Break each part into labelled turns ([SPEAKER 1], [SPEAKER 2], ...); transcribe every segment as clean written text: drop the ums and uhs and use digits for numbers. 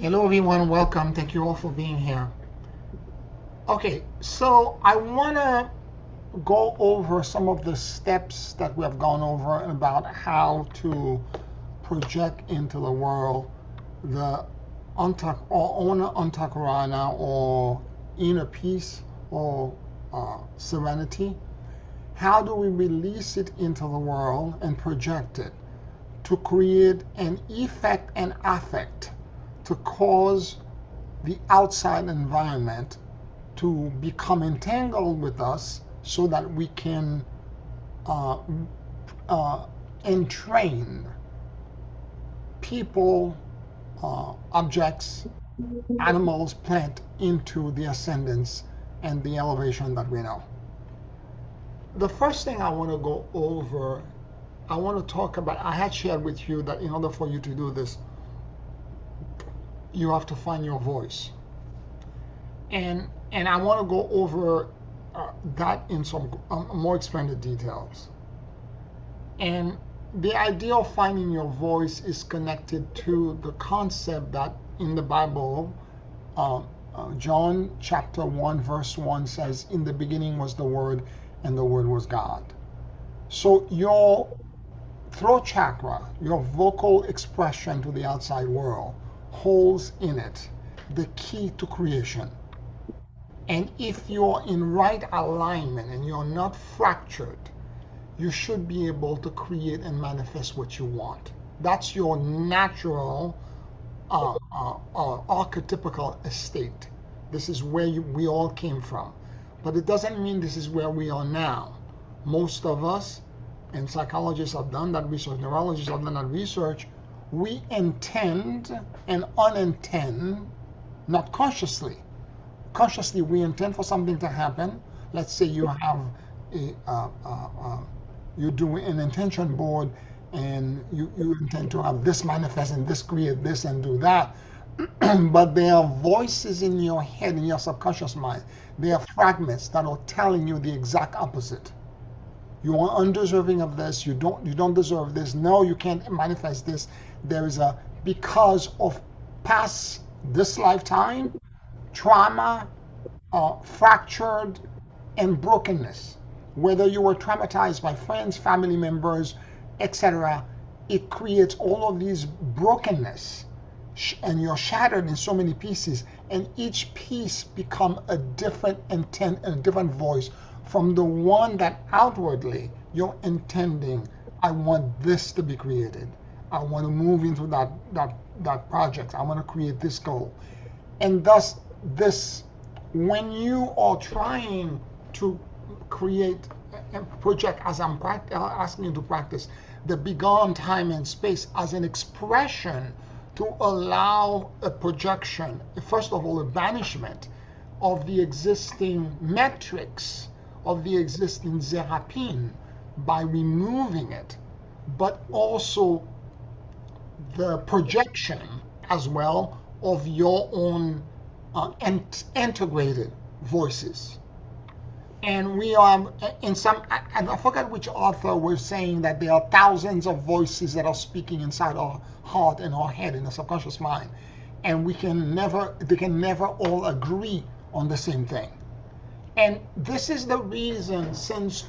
[SPEAKER 1] Hello everyone, welcome. Thank you all for being here. Okay, so I want to go over some of the steps that we have gone over about how to project into the world the antakarana or inner peace or serenity. How do we release it into the world and project it to create an effect and affect to cause the outside environment to become entangled with us so that we can uh, entrain people, objects, animals, plant into the ascendance and the elevation that we know. The first thing I want to go over, I want to talk about, I had shared with you that in order for you to do this, you have to find your voice. And I want to go over that in some more expanded details. And the idea of finding your voice is connected to the concept that in the Bible, John chapter 1 verse 1 says, "In the beginning was the Word, and the Word was God." So your throat chakra, your vocal expression to the outside world, holds in it the key to creation. And if you're in right alignment and you're not fractured, you should be able to create and manifest what you want. That's your natural archetypical estate. This is where we all came from. But it doesn't mean this is where we are now. Most of us, and psychologists have done that research, neurologists have done that research, we intend and unintend, not consciously. Consciously, we intend for something to happen. Let's say you have you do an intention board and you intend to have this manifest and this create this and do that. But there are voices in your head, in your subconscious mind. There are fragments that are telling you the exact opposite. You are undeserving of this. You don't deserve this. No, you can't manifest this. There is a, because of past this lifetime trauma, fractured, and brokenness. Whether you were traumatized by friends, family members, etc., it creates all of these brokenness, and you're shattered in so many pieces, and each piece become a different intent and a different voice from the one that outwardly you're intending. I want this to be created. I want to move into that project. I want to create this goal. And thus this, when you are trying to create a project, as I'm asking you to practice the beyond time and space as an expression to allow a projection, first of all, a banishment of the existing metrics, of the existing zerapin, by removing it, but also the projection as well of your own integrated voices. And we are in some, I forget which author was saying that there are thousands of voices that are speaking inside our heart and our head in the subconscious mind. And they can never all agree on the same thing. And this is the reason since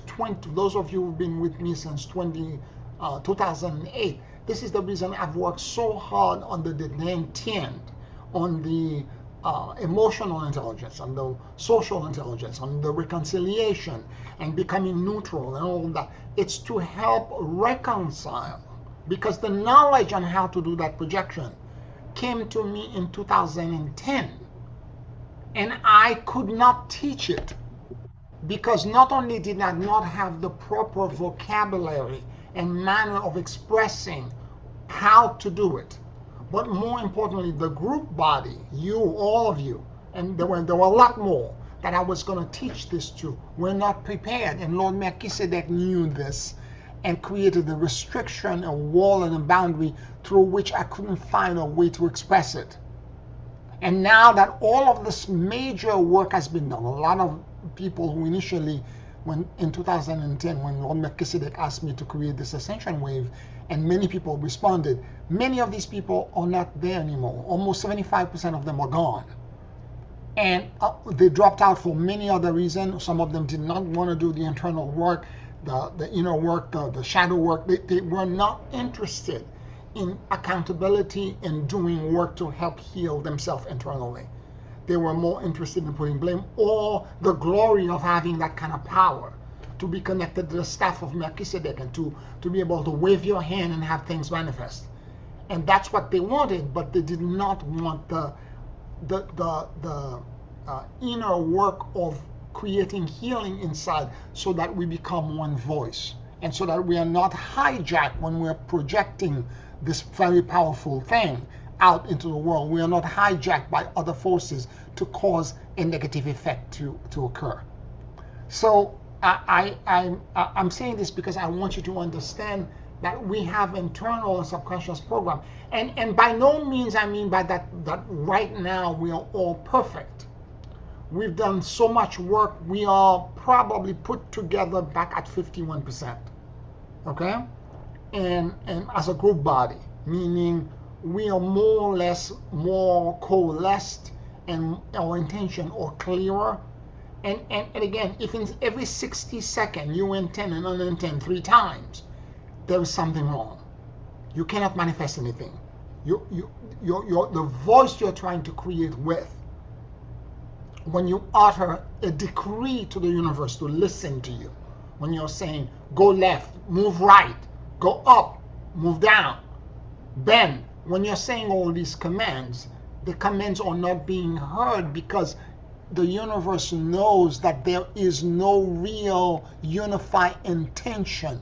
[SPEAKER 1] those of you who've been with me since 2008, this is the reason I've worked so hard on the intent, on the emotional intelligence, on the social intelligence, on the reconciliation and becoming neutral and all that. It's to help reconcile, because the knowledge on how to do that projection came to me in 2010, and I could not teach it because not only did I not have the proper vocabulary and manner of expressing how to do it, but more importantly, the group body, you, all of you, and there were a lot more that I was going to teach this to, were not prepared. And Lord Melchizedek knew this and created a restriction, a wall, and a boundary through which I couldn't find a way to express it. And now that all of this major work has been done, a lot of people who initially, when in 2010, when Lord Melchizedek asked me to create this ascension wave, and many people responded. Many of these people are not there anymore. Almost 75% of them are gone. And they dropped out for many other reasons. Some of them did not want to do the internal work, the inner work, the shadow work. They were not interested in accountability and doing work to help heal themselves internally. They were more interested in putting blame or the glory of having that kind of power, to be connected to the staff of Melchizedek and to be able to wave your hand and have things manifest. And that's what they wanted, but they did not want the inner work of creating healing inside, so that we become one voice, and so that we are not hijacked when we're projecting this very powerful thing out into the world. We are not hijacked by other forces to cause a negative effect to occur. So I'm saying this because I want you to understand that we have internal and subconscious program. And by no means I mean by that right now we are all perfect. We've done so much work, we are probably put together back at 51%. Okay? And as a group body, meaning we are more or less more coalesced and our intention are clearer. And again, if in every 60 seconds you intend and unintend 3 times, there is something wrong. You cannot manifest anything. The voice you're trying to create with, when you utter a decree to the universe to listen to you, when you're saying, go left, move right, go up, move down, bend, when you're saying all these commands, the commands are not being heard because the universe knows that there is no real unified intention.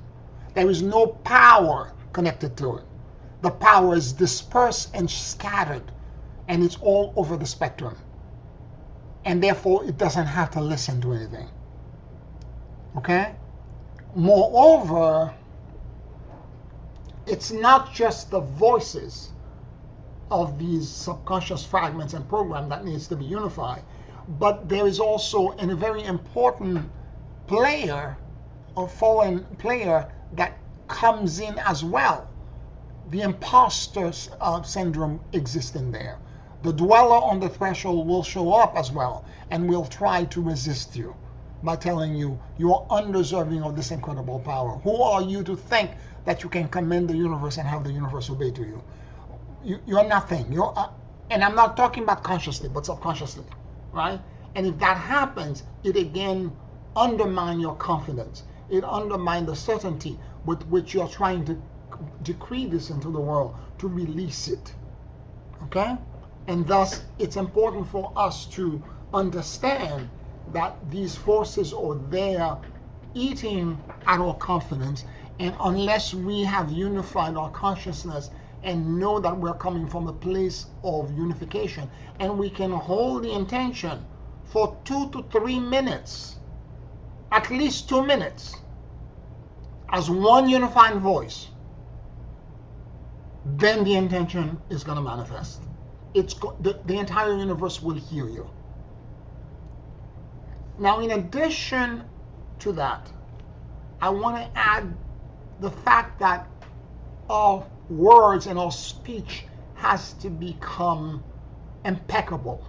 [SPEAKER 1] There is no power connected to it. The power is dispersed and scattered, and it's all over the spectrum. And therefore, it doesn't have to listen to anything. Okay? Moreover, it's not just the voices of these subconscious fragments and program that needs to be unified, but there is also a very important player, or foreign player, that comes in as well. The imposter syndrome exists in there. The dweller on the threshold will show up as well and will try to resist you by telling you you are undeserving of this incredible power. Who are you to think that you can command the universe and have the universe obey to you? You're nothing. And I'm not talking about consciously, but subconsciously, right? And if that happens, it again undermines your confidence. It undermines the certainty with which you're trying to decree this into the world, to release it. Okay? And thus, it's important for us to understand that these forces are there eating at our confidence, and unless we have unified our consciousness and know that we're coming from a place of unification, and we can hold the intention for 2 to 3 minutes, at least 2 minutes, as one unified voice, then the intention is going to manifest. The entire universe will hear you. Now, in addition to that, I want to add the fact that our words and our speech has to become impeccable.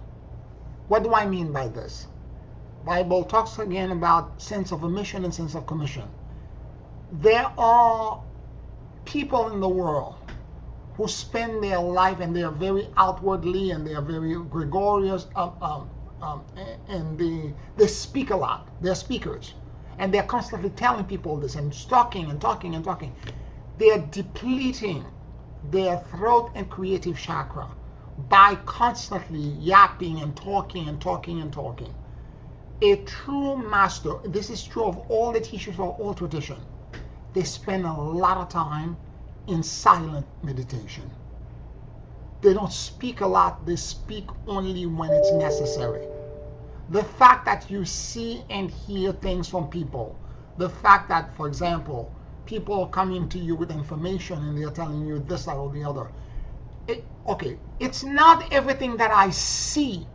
[SPEAKER 1] What do I mean by this? Bible talks again about sense of omission and sense of commission. There are people in the world who spend their life, and they are very outwardly, and they are very gregarious, and they speak a lot. They're speakers, and they're constantly telling people this and talking and talking and talking. They're depleting their throat and creative chakra by constantly yapping and talking and talking and talking. A true master, this is true of all the teachers of all tradition, they spend a lot of time in silent meditation. They don't speak a lot, they speak only when it's necessary. The fact that you see and hear things from people, the fact that, for example, people are coming to you with information and they're telling you this, that, or the other. Okay, it's not everything that I see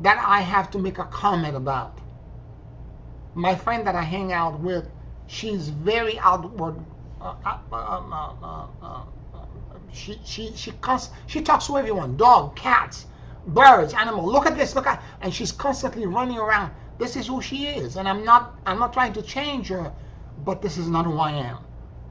[SPEAKER 1] that I have to make a comment about. My friend that I hang out with, she's very outward she talks to everyone, dog, cats, birds, animal. Look at this, look at, and she's constantly running around. This is who she is, and I'm not trying to change her, but this is not who I am.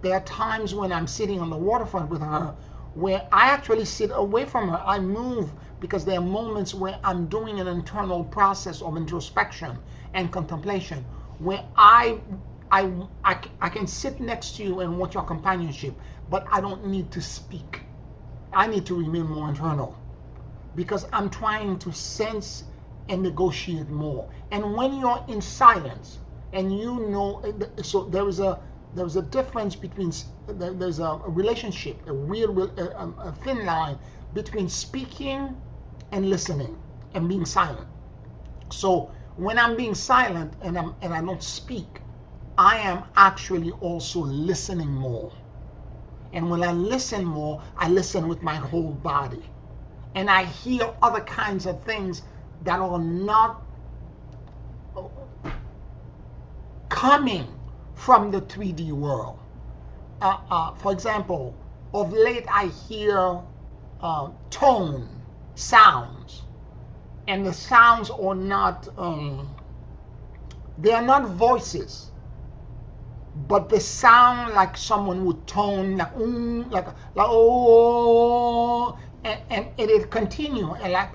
[SPEAKER 1] There are times when I'm sitting on the waterfront with her where I actually sit away from her. I move because there are moments where I'm doing an internal process of introspection and contemplation where I can sit next to you and want your companionship, but I don't need to speak. I need to remain more internal because I'm trying to sense and negotiate more. And when you're in silence, and you know, so there is a difference between, there's a relationship, a thin line between speaking and listening and being silent. So when I'm being silent and I don't speak, I am actually also listening more. And when I listen more, I listen with my whole body. And I hear other kinds of things that are not coming from the 3D world. For example, of late I hear tone, sounds, and the sounds are not, they are not voices, but they sound like someone would tone, like oh, and it continue, and at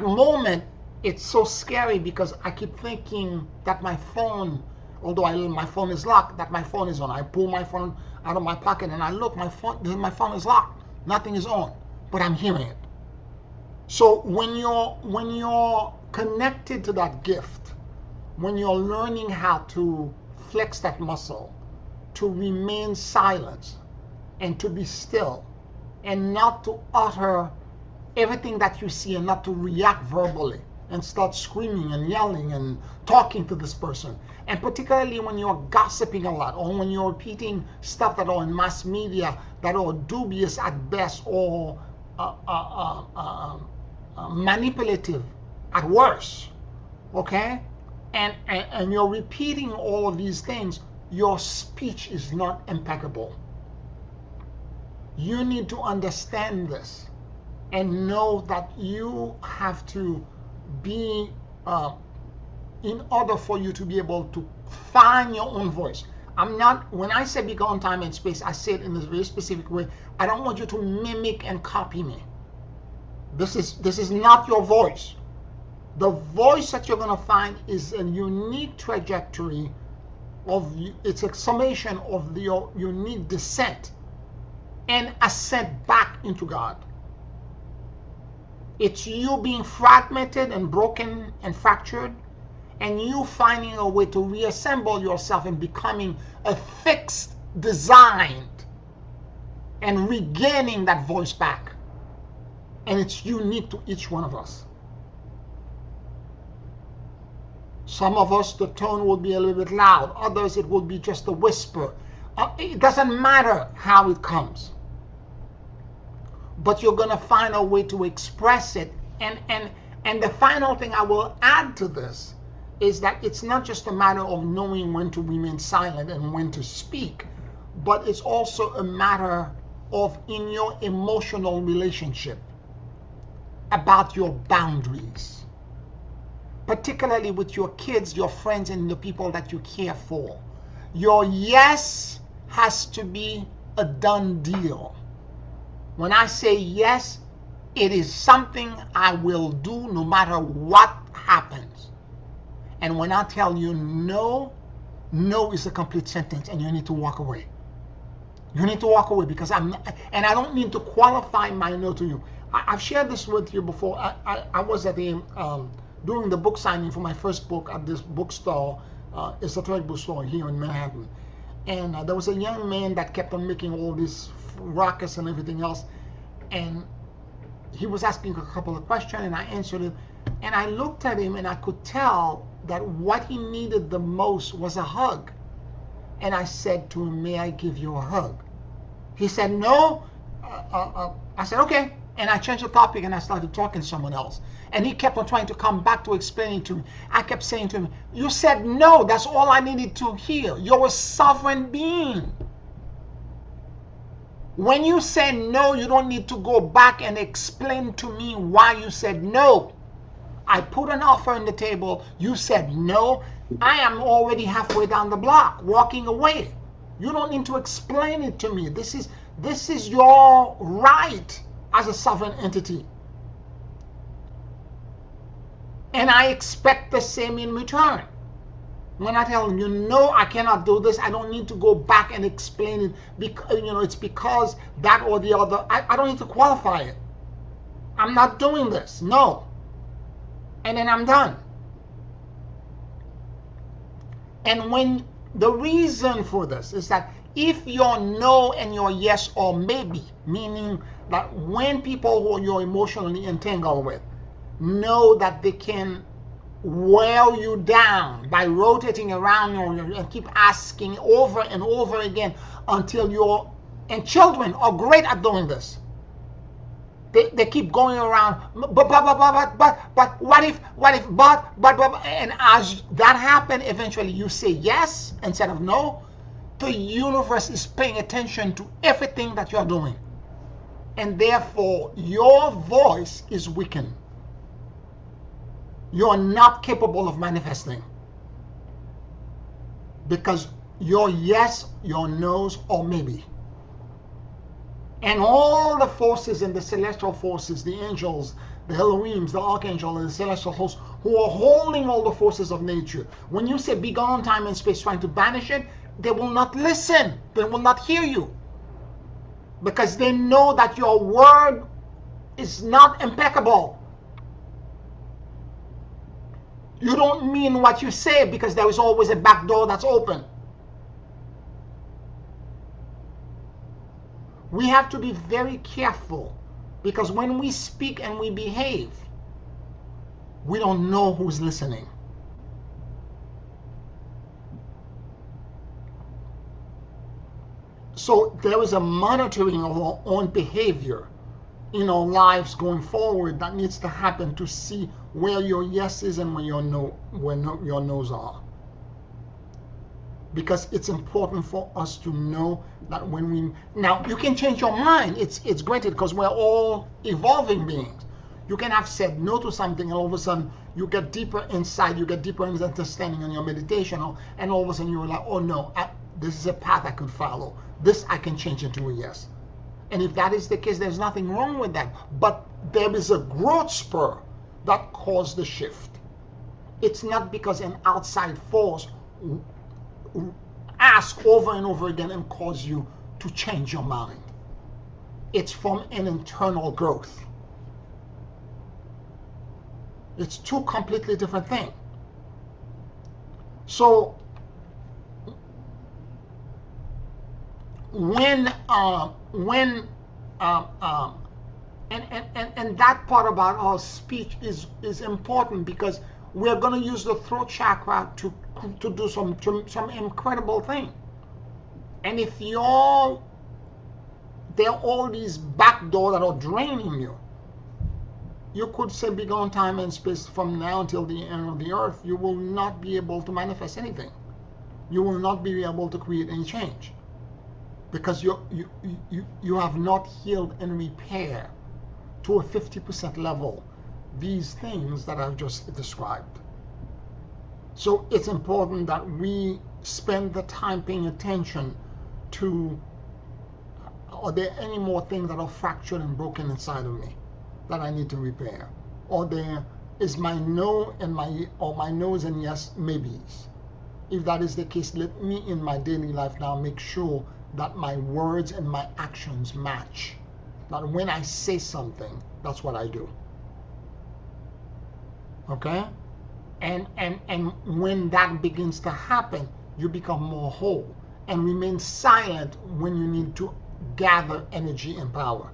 [SPEAKER 1] the moment it's so scary because I keep thinking that my phone, although my phone is locked, that my phone is on. I pull my phone out of my pocket and I look, my phone is locked. Nothing is on, but I'm hearing it. So when you're connected to that gift, when you're learning how to flex that muscle, to remain silent and to be still and not to utter everything that you see and not to react verbally and start screaming and yelling and talking to this person. And particularly when you're gossiping a lot or when you're repeating stuff that are in mass media that are dubious at best or manipulative at worst, okay? And you're repeating all of these things, your speech is not impeccable. You need to understand this and know that you have to be, in order for you to be able to find your own voice. When I say bigger on time and space, I say it in a very specific way. I don't want you to mimic and copy me. This is not your voice. The voice that you're going to find is a unique trajectory it's a summation of your unique descent and ascent back into God. It's you being fragmented and broken and fractured, and you finding a way to reassemble yourself and becoming a fixed design and regaining that voice back. And it's unique to each one of us. Some of us, the tone will be a little bit loud. Others, it will be just a whisper. It doesn't matter how it comes. But you're going to find a way to express it. And the final thing I will add to this is that it's not just a matter of knowing when to remain silent and when to speak, but it's also a matter of, in your emotional relationship, about your boundaries, particularly with your kids, your friends, and the people that you care for. Your yes has to be a done deal. When I say yes, it is something I will do no matter what happens. And when I tell you no, no is a complete sentence, and you need to walk away. You need to walk away, because I don't need to qualify my no to you. I've shared this with you before. I was at doing the book signing for my first book at this bookstore, esoteric bookstore here in Manhattan. And there was a young man that kept on making all this ruckus and everything else. And he was asking a couple of questions, and I answered it. And I looked at him, and I could tell that what he needed the most was a hug. And I said to him, "May I give you a hug?" He said, "No." I said, "Okay." And I changed the topic and I started talking to someone else. And he kept on trying to come back to explaining to me. I kept saying to him, you said no, that's all I needed to hear. You're a sovereign being. When you say no, you don't need to go back and explain to me why you said no. I put an offer on the table. You said no. I am already halfway down the block, walking away. You don't need to explain it to me. This is your right as a sovereign entity. And I expect the same in return. When I tell them, you know, I cannot do this, I don't need to go back and explain it. Because, it's because that or the other. I don't need to qualify it. I'm not doing this. No. And then I'm done. And when the reason for this is that if your no and your yes or maybe, meaning that when people who you're emotionally entangled with know that they can wear you down by rotating around you and keep asking over and over again until you're, and children are great at doing this. They keep going around, but what if, but, and as that happens, eventually you say yes instead of no. The universe is paying attention to everything that you're doing. And therefore, your voice is weakened. You're not capable of manifesting. Because your yes, your no's, or maybe. And all the forces and the celestial forces, the angels, the Elohims, the archangel, and the celestial hosts, who are holding all the forces of nature, when you say be gone time and space trying to banish it, they will not listen. They will not hear you. Because they know that your word is not impeccable. You don't mean what you say because there is always a back door that's open. We have to be very careful because when we speak and we behave, we don't know who's listening. So there is a monitoring of our own behavior in our lives going forward that needs to happen to see where your yes is and where your your no's are. Because it's important for us to know that when we... Now, you can change your mind. It's granted because we're all evolving beings. You can have said no to something and all of a sudden you get deeper inside, you get deeper in understanding in your meditation, and all of a sudden you're like, oh no, this is a path I could follow. This I can change into a yes. And if that is the case, there's nothing wrong with that. But there is a growth spur that caused the shift. It's not because an outside force ask over and over again and cause you to change your mind. It's from an internal growth. It's two completely different things. So and that part about our speech is important because we're going to use the throat chakra to do some incredible thing. And if there are all these back doors that are draining you, you could say be gone time and space from now until the end of the earth, you will not be able to manifest anything. You will not be able to create any change. Because you have not healed and repaired to a 50% level these things that I've just described. So it's important that we spend the time paying attention to, are there any more things that are fractured and broken inside of me that I need to repair? Or there is my no and my no's and yes maybes. If that is the case, let me in my daily life now make sure that my words and my actions match. That when I say something, that's what I do. Okay? And when that begins to happen, you become more whole and remain silent when you need to gather energy and power.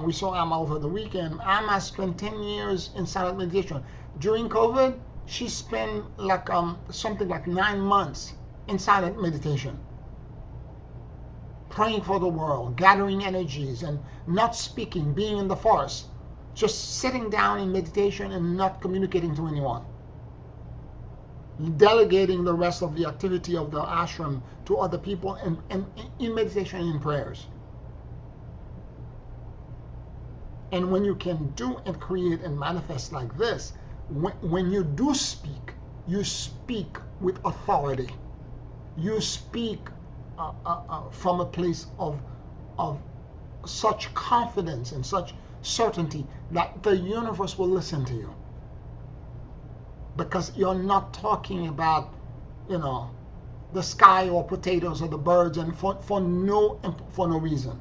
[SPEAKER 1] We saw Amma over the weekend. Amma spent 10 years in silent meditation. During COVID, she spent like something like 9 months in silent meditation. praying for the world, gathering energies and not speaking, being in the forest, just sitting down in meditation and not communicating to anyone, delegating the rest of the activity of the ashram to other people and in meditation and in prayers. And when you can do and create and manifest like this, when you do speak, you speak with authority. You speak from a place of such confidence and such certainty that the universe will listen to you. Because you're not talking about, the sky or potatoes or the birds and for no reason.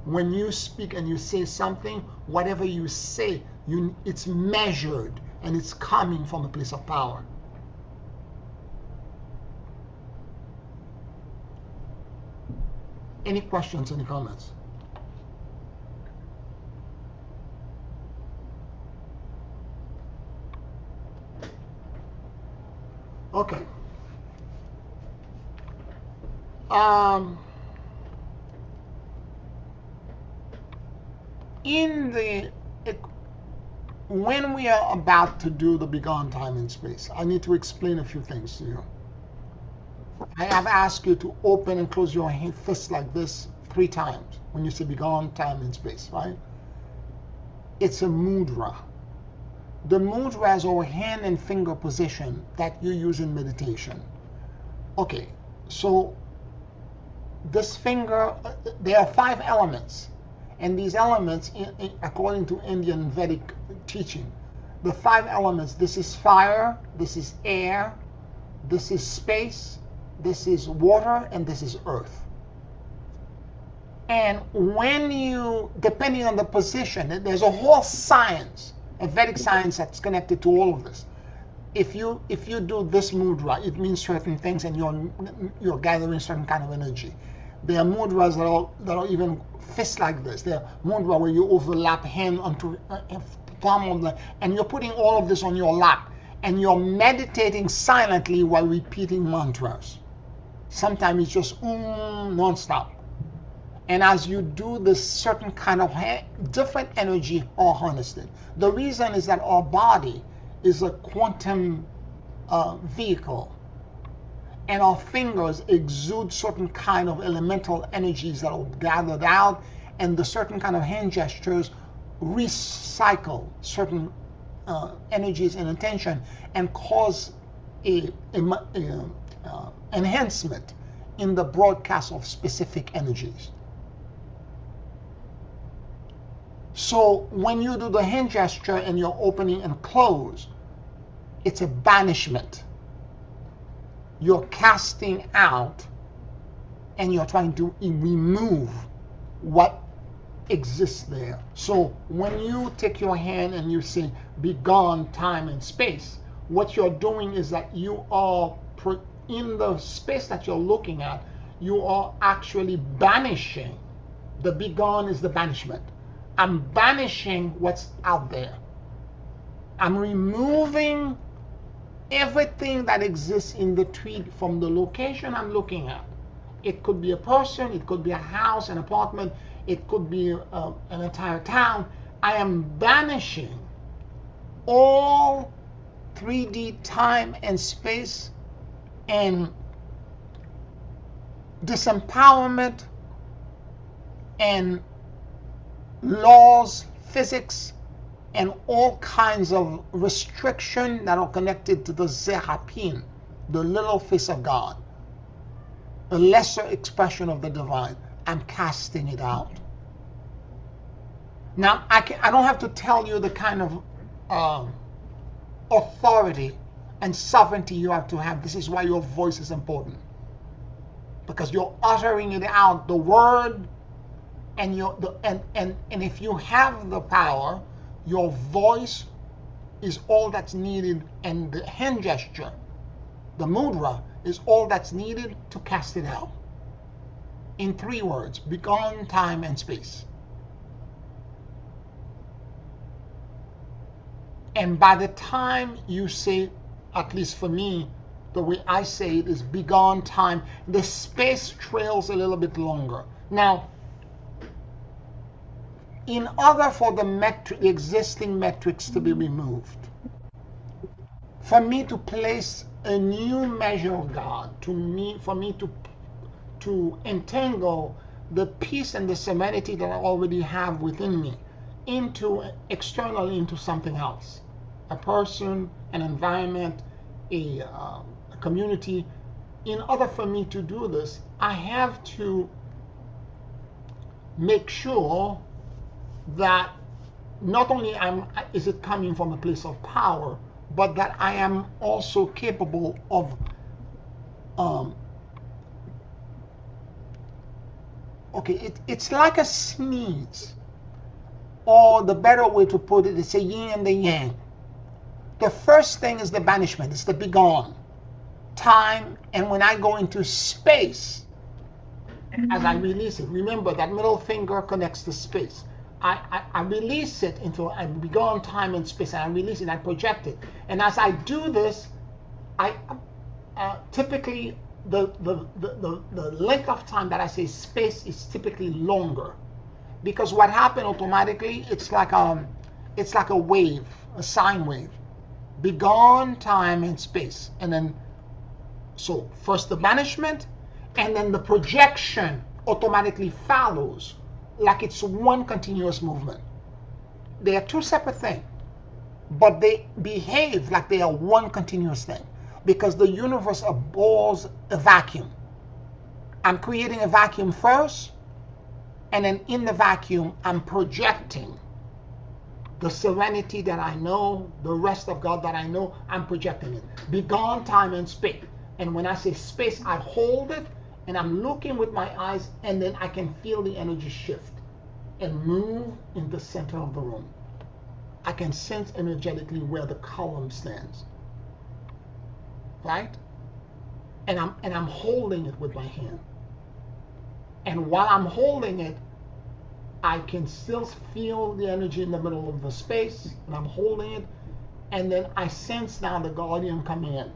[SPEAKER 1] When you speak and you say something, whatever you say, it's measured and it's coming from a place of power. Any questions, any comments? Okay. When we are about to do the beyond time and space, I need to explain a few things to you. I have asked you to open and close your fist like this 3 times when you say beyond time and space, right? It's a mudra. The mudra is our hand and finger position that you use in meditation. Okay, so this finger, there are 5 elements. And these elements, according to Indian Vedic teaching, the 5 elements, this is fire, this is air, this is space, this is water, and this is earth. And when you, depending on the position, there's a whole science, a Vedic science that's connected to all of this. If you do this mudra, it means certain things, and you're gathering certain kind of energy. There are mudras that are even fist like this. There are mudra where you overlap hand onto palm of the, and you're putting all of this on your lap, and you're meditating silently while repeating mantras. Sometimes it's just non-stop. And as you do this, certain kind of different energy are harnessed. The reason is that our body is a quantum vehicle, and our fingers exude certain kind of elemental energies that are gathered out, and the certain kind of hand gestures recycle certain energies and attention and cause a enhancement in the broadcast of specific energies. So when you do the hand gesture and you're opening and close, it's a banishment. You're casting out and you're trying to remove what exists there. So when you take your hand and you say, "Begone time and space," what you're doing is that you are, in the space that you're looking at, you are actually banishing. The begone is the banishment. I'm banishing what's out there. I'm removing everything that exists in the tree from the location I'm looking at. It could be a person, it could be a house, an apartment, it could be an entire town. I am banishing all 3D time and space and disempowerment and laws, physics, and all kinds of restriction that are connected to the Zehapin, the little face of God, a lesser expression of the divine. I'm casting it out. Now, I don't have to tell you the kind of authority and sovereignty you have to have. This is why your voice is important, because you're uttering it out, the word, and if you have the power, your voice is all that's needed, and the hand gesture, the mudra, is all that's needed to cast it out. In 3 words: begone time and space. And by the time you say, at least for me, the way I say it is begone time, the space trails a little bit longer. Now, in order for the existing metrics to be removed, for me to place a new measure of God, for me to entangle the peace and the serenity that I already have within me externally into something else, a person, an environment, a community. In order for me to do this, I have to make sure that not only is it coming from a place of power, but that I am also capable of it's like a sneeze, or the better way to put it is a yin and the yang. The first thing is the banishment, it's the begone, time, and when I go into space, as I release it, remember that middle finger connects to space. I release it into a begone time and space, and I release it, I project it. And as I do this, I typically the length of time that I say space is typically longer, because what happened automatically, it's like a wave, a sine wave, begone time and space, and then so first the banishment, and then the projection automatically follows, like it's one continuous movement. They are two separate things, but they behave like they are one continuous thing, because the universe abhors a vacuum. I'm creating a vacuum first, and then in the vacuum, I'm projecting the serenity that I know, the rest of God that I know, I'm projecting it. Begone time and space. And when I say space, I hold it, and I'm looking with my eyes, and then I can feel the energy shift and move in the center of the room. I can sense energetically where the column stands, right? And I'm holding it with my hand. And while I'm holding it, I can still feel the energy in the middle of the space, and I'm holding it, and then I sense now the guardian coming in.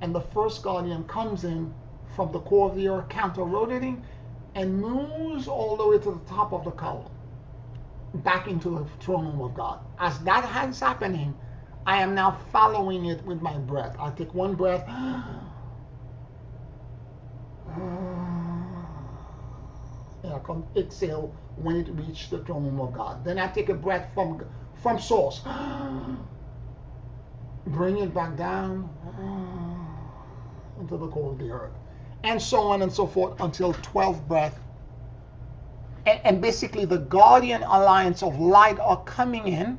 [SPEAKER 1] And the first guardian comes in from the core of the earth, counter-rotating, and moves all the way to the top of the column, back into the throne room of God. As that is happening, I am now following it with my breath. I take one breath, and I come exhale when it reaches the throne room of God. Then I take a breath from source, bring it back down into the core of the earth, and so on and so forth until 12 breaths. And basically the guardian alliance of light are coming in,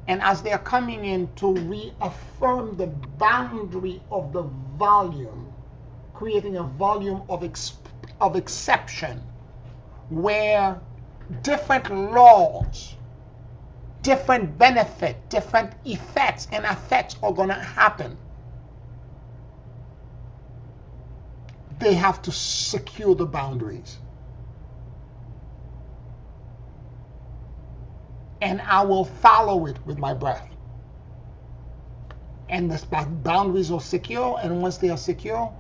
[SPEAKER 1] and as they are coming in to reaffirm the boundary of the volume, creating a volume of exception, where different laws, different benefit, different effects and effects are going to happen. They have to secure the boundaries. And I will follow it with my breath. And the boundaries are secure, and once they are secure,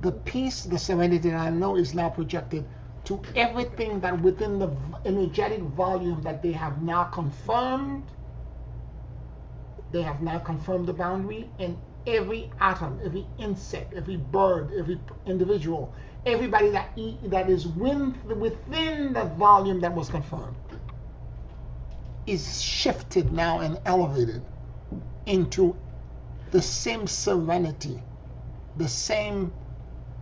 [SPEAKER 1] the peace, the serenity that I know is now projected to everything that within the energetic volume that they have now confirmed. They have now confirmed the boundary, and every atom, every insect, every bird, every individual, everybody that is within the volume that was confirmed is shifted now and elevated into the same serenity, the same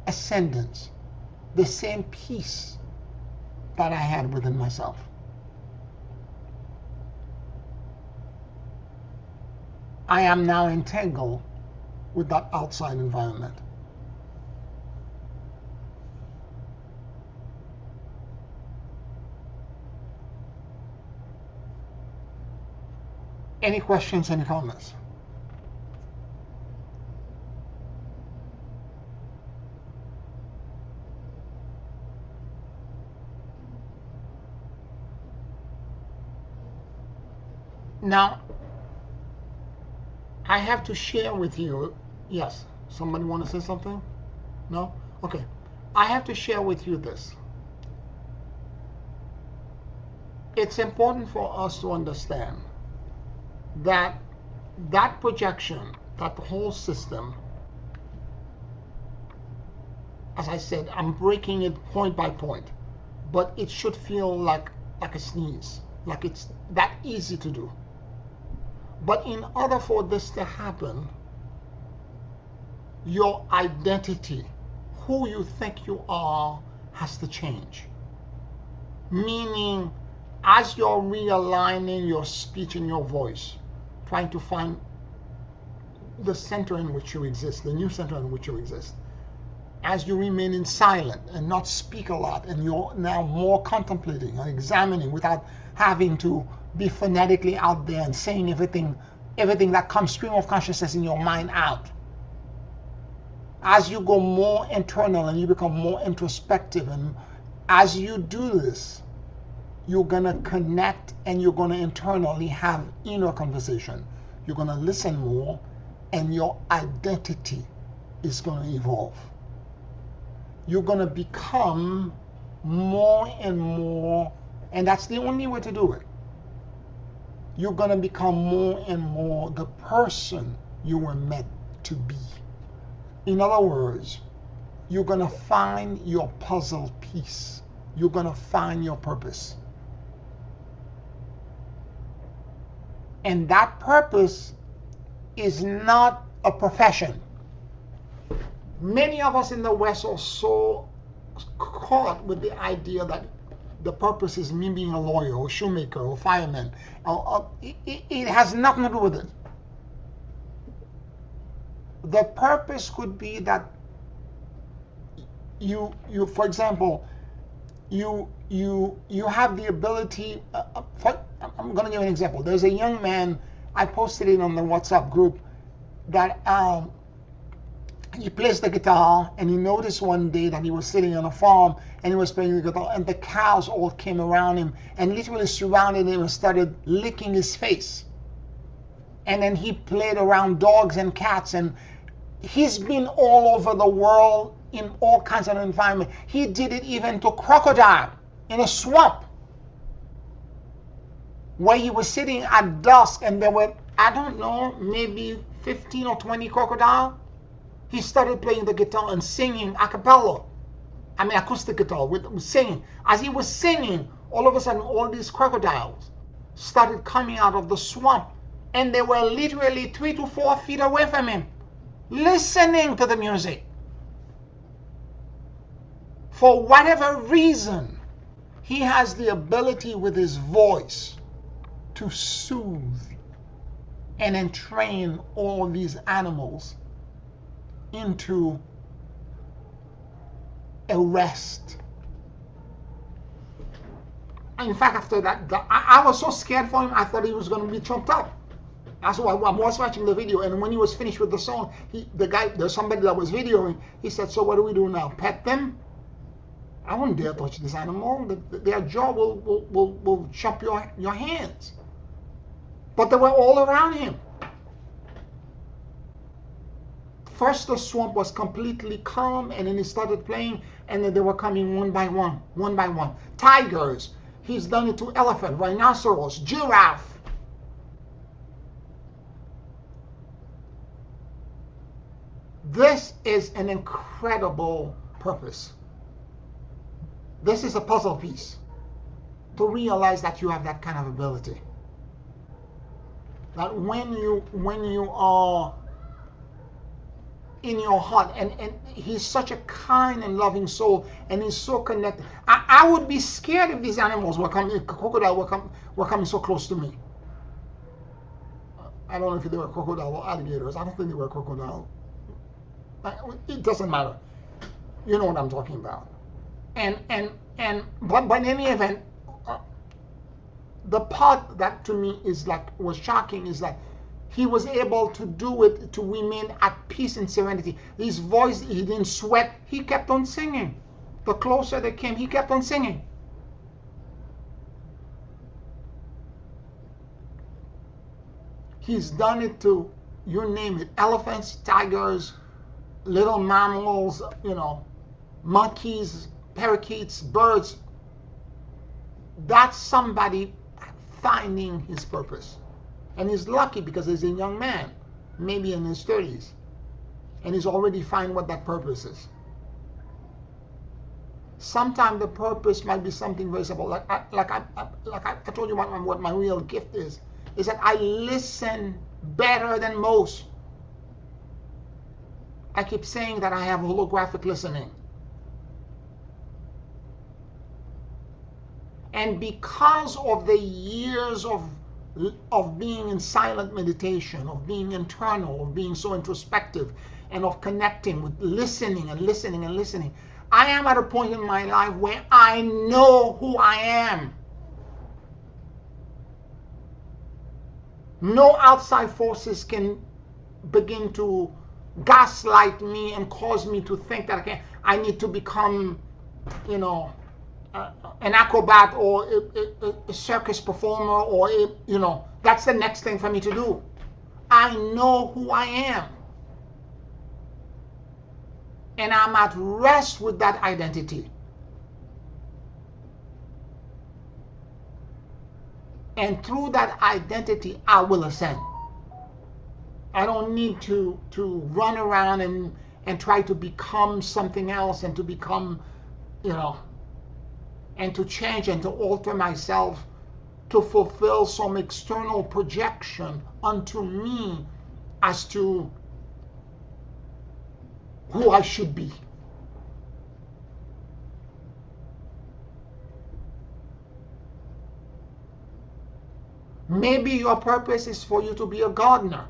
[SPEAKER 1] ascendance, the same peace that I had within myself. I am now entangled with that outside environment. Any questions, any comments? Now, I have to share with you, yes, somebody want to say something? No? Okay. I have to share with you this. it's important for us to understand that that projection, that whole system, as I said, I'm breaking it point by point, but it should feel like a sneeze, like it's that easy to do. But in order for this to happen, your identity, who you think you are, has to change. Meaning, as you're realigning your speech and your voice, trying to find the center in which you exist, the new center in which you exist, as you remain in silent and not speak a lot, and you're now more contemplating and examining without having to be phonetically out there and saying everything that comes stream of consciousness in your mind out. As you go more internal and you become more introspective, and as you do this, you're going to connect and you're going to internally have inner conversation. You're going to listen more, and your identity is going to evolve. You're going to become more and more, and that's the only way to do it. You're going to become more and more the person you were meant to be. In other words, you're going to find your puzzle piece. You're going to find your purpose. And that purpose is not a profession. Many of us in the West are so caught with the idea that the purpose is me being a lawyer or shoemaker or fireman. It has nothing to do with it. The purpose could be that you for example, you have the ability. I'm going to give an example. There's a young man, I posted it on the WhatsApp group, that he plays the guitar, and he noticed one day that he was sitting on a farm and he was playing the guitar, and the cows all came around him and literally surrounded him and started licking his face. And then he played around dogs and cats, and he's been all over the world in all kinds of environments. He did it even to crocodile in a swamp, where he was sitting at dusk and there were, I don't know, maybe 15 or 20 crocodile. He started playing the guitar and singing a cappella. I mean acoustic guitar with singing. As he was singing, all of a sudden all these crocodiles started coming out of the swamp, and they were literally 3 to 4 feet away from him, listening to the music. For whatever reason, he has the ability with his voice to soothe and entrain all these animals into a rest. In fact, after that, I was so scared for him, I thought he was going to be chopped up. That's why I was watching the video, and when he was finished with the song, there's somebody that was videoing, he said, "So what do we do now? Pet them?" I wouldn't dare touch this animal. Their jaw will chop your hands. But they were all around him. First, the swamp was completely calm, and then he started playing, and then they were coming one by one, one by one. Tigers. He's done it to elephant, rhinoceros, giraffe. This is an incredible purpose. This is a puzzle piece to realize that you have that kind of ability. That when you are in your heart, and he's such a kind and loving soul, and he's so connected. I would be scared if these animals were coming, crocodile were coming so close to me. I don't know if they were crocodile or alligators. I don't think they were crocodile. It doesn't matter. You know what I'm talking about. But in any event, the part that to me was shocking is that he was able to do it, to remain at peace and serenity. His voice, he didn't sweat. He kept on singing. The closer they came, he kept on singing. He's done it to, you name it, elephants, tigers, little mammals, monkeys, parakeets, birds. That's somebody finding his purpose. And he's lucky because he's a young man, maybe in his 30s, and he's already find what that purpose is. Sometimes the purpose might be something very simple. Like I told you what my real gift is that I listen better than most. I keep saying that I have holographic listening. And because of the years of being in silent meditation, of being internal, of being so introspective, and of connecting with listening and listening and listening, I am at a point in my life where I know who I am. No outside forces can begin to gaslight me and cause me to think that I need to become, an acrobat or a circus performer, or that's the next thing for me to do. I know who I am. And I'm at rest with that identity. And through that identity, I will ascend. I don't need to run around and try to become something else, and to become, and to change and to alter myself to fulfill some external projection unto me as to who I should be. Maybe your purpose is for you to be a gardener.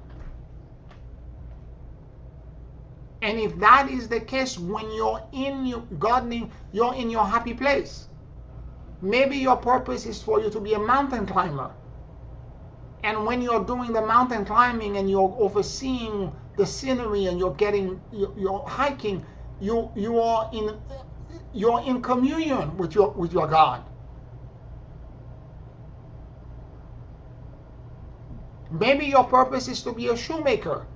[SPEAKER 1] And if that is the case, when you're in your gardening, you're in your happy place. Maybe your purpose is for you to be a mountain climber. And when you're doing the mountain climbing and you're overseeing the scenery and you're hiking, you're in communion with your God. Maybe your purpose is to be a shoemaker.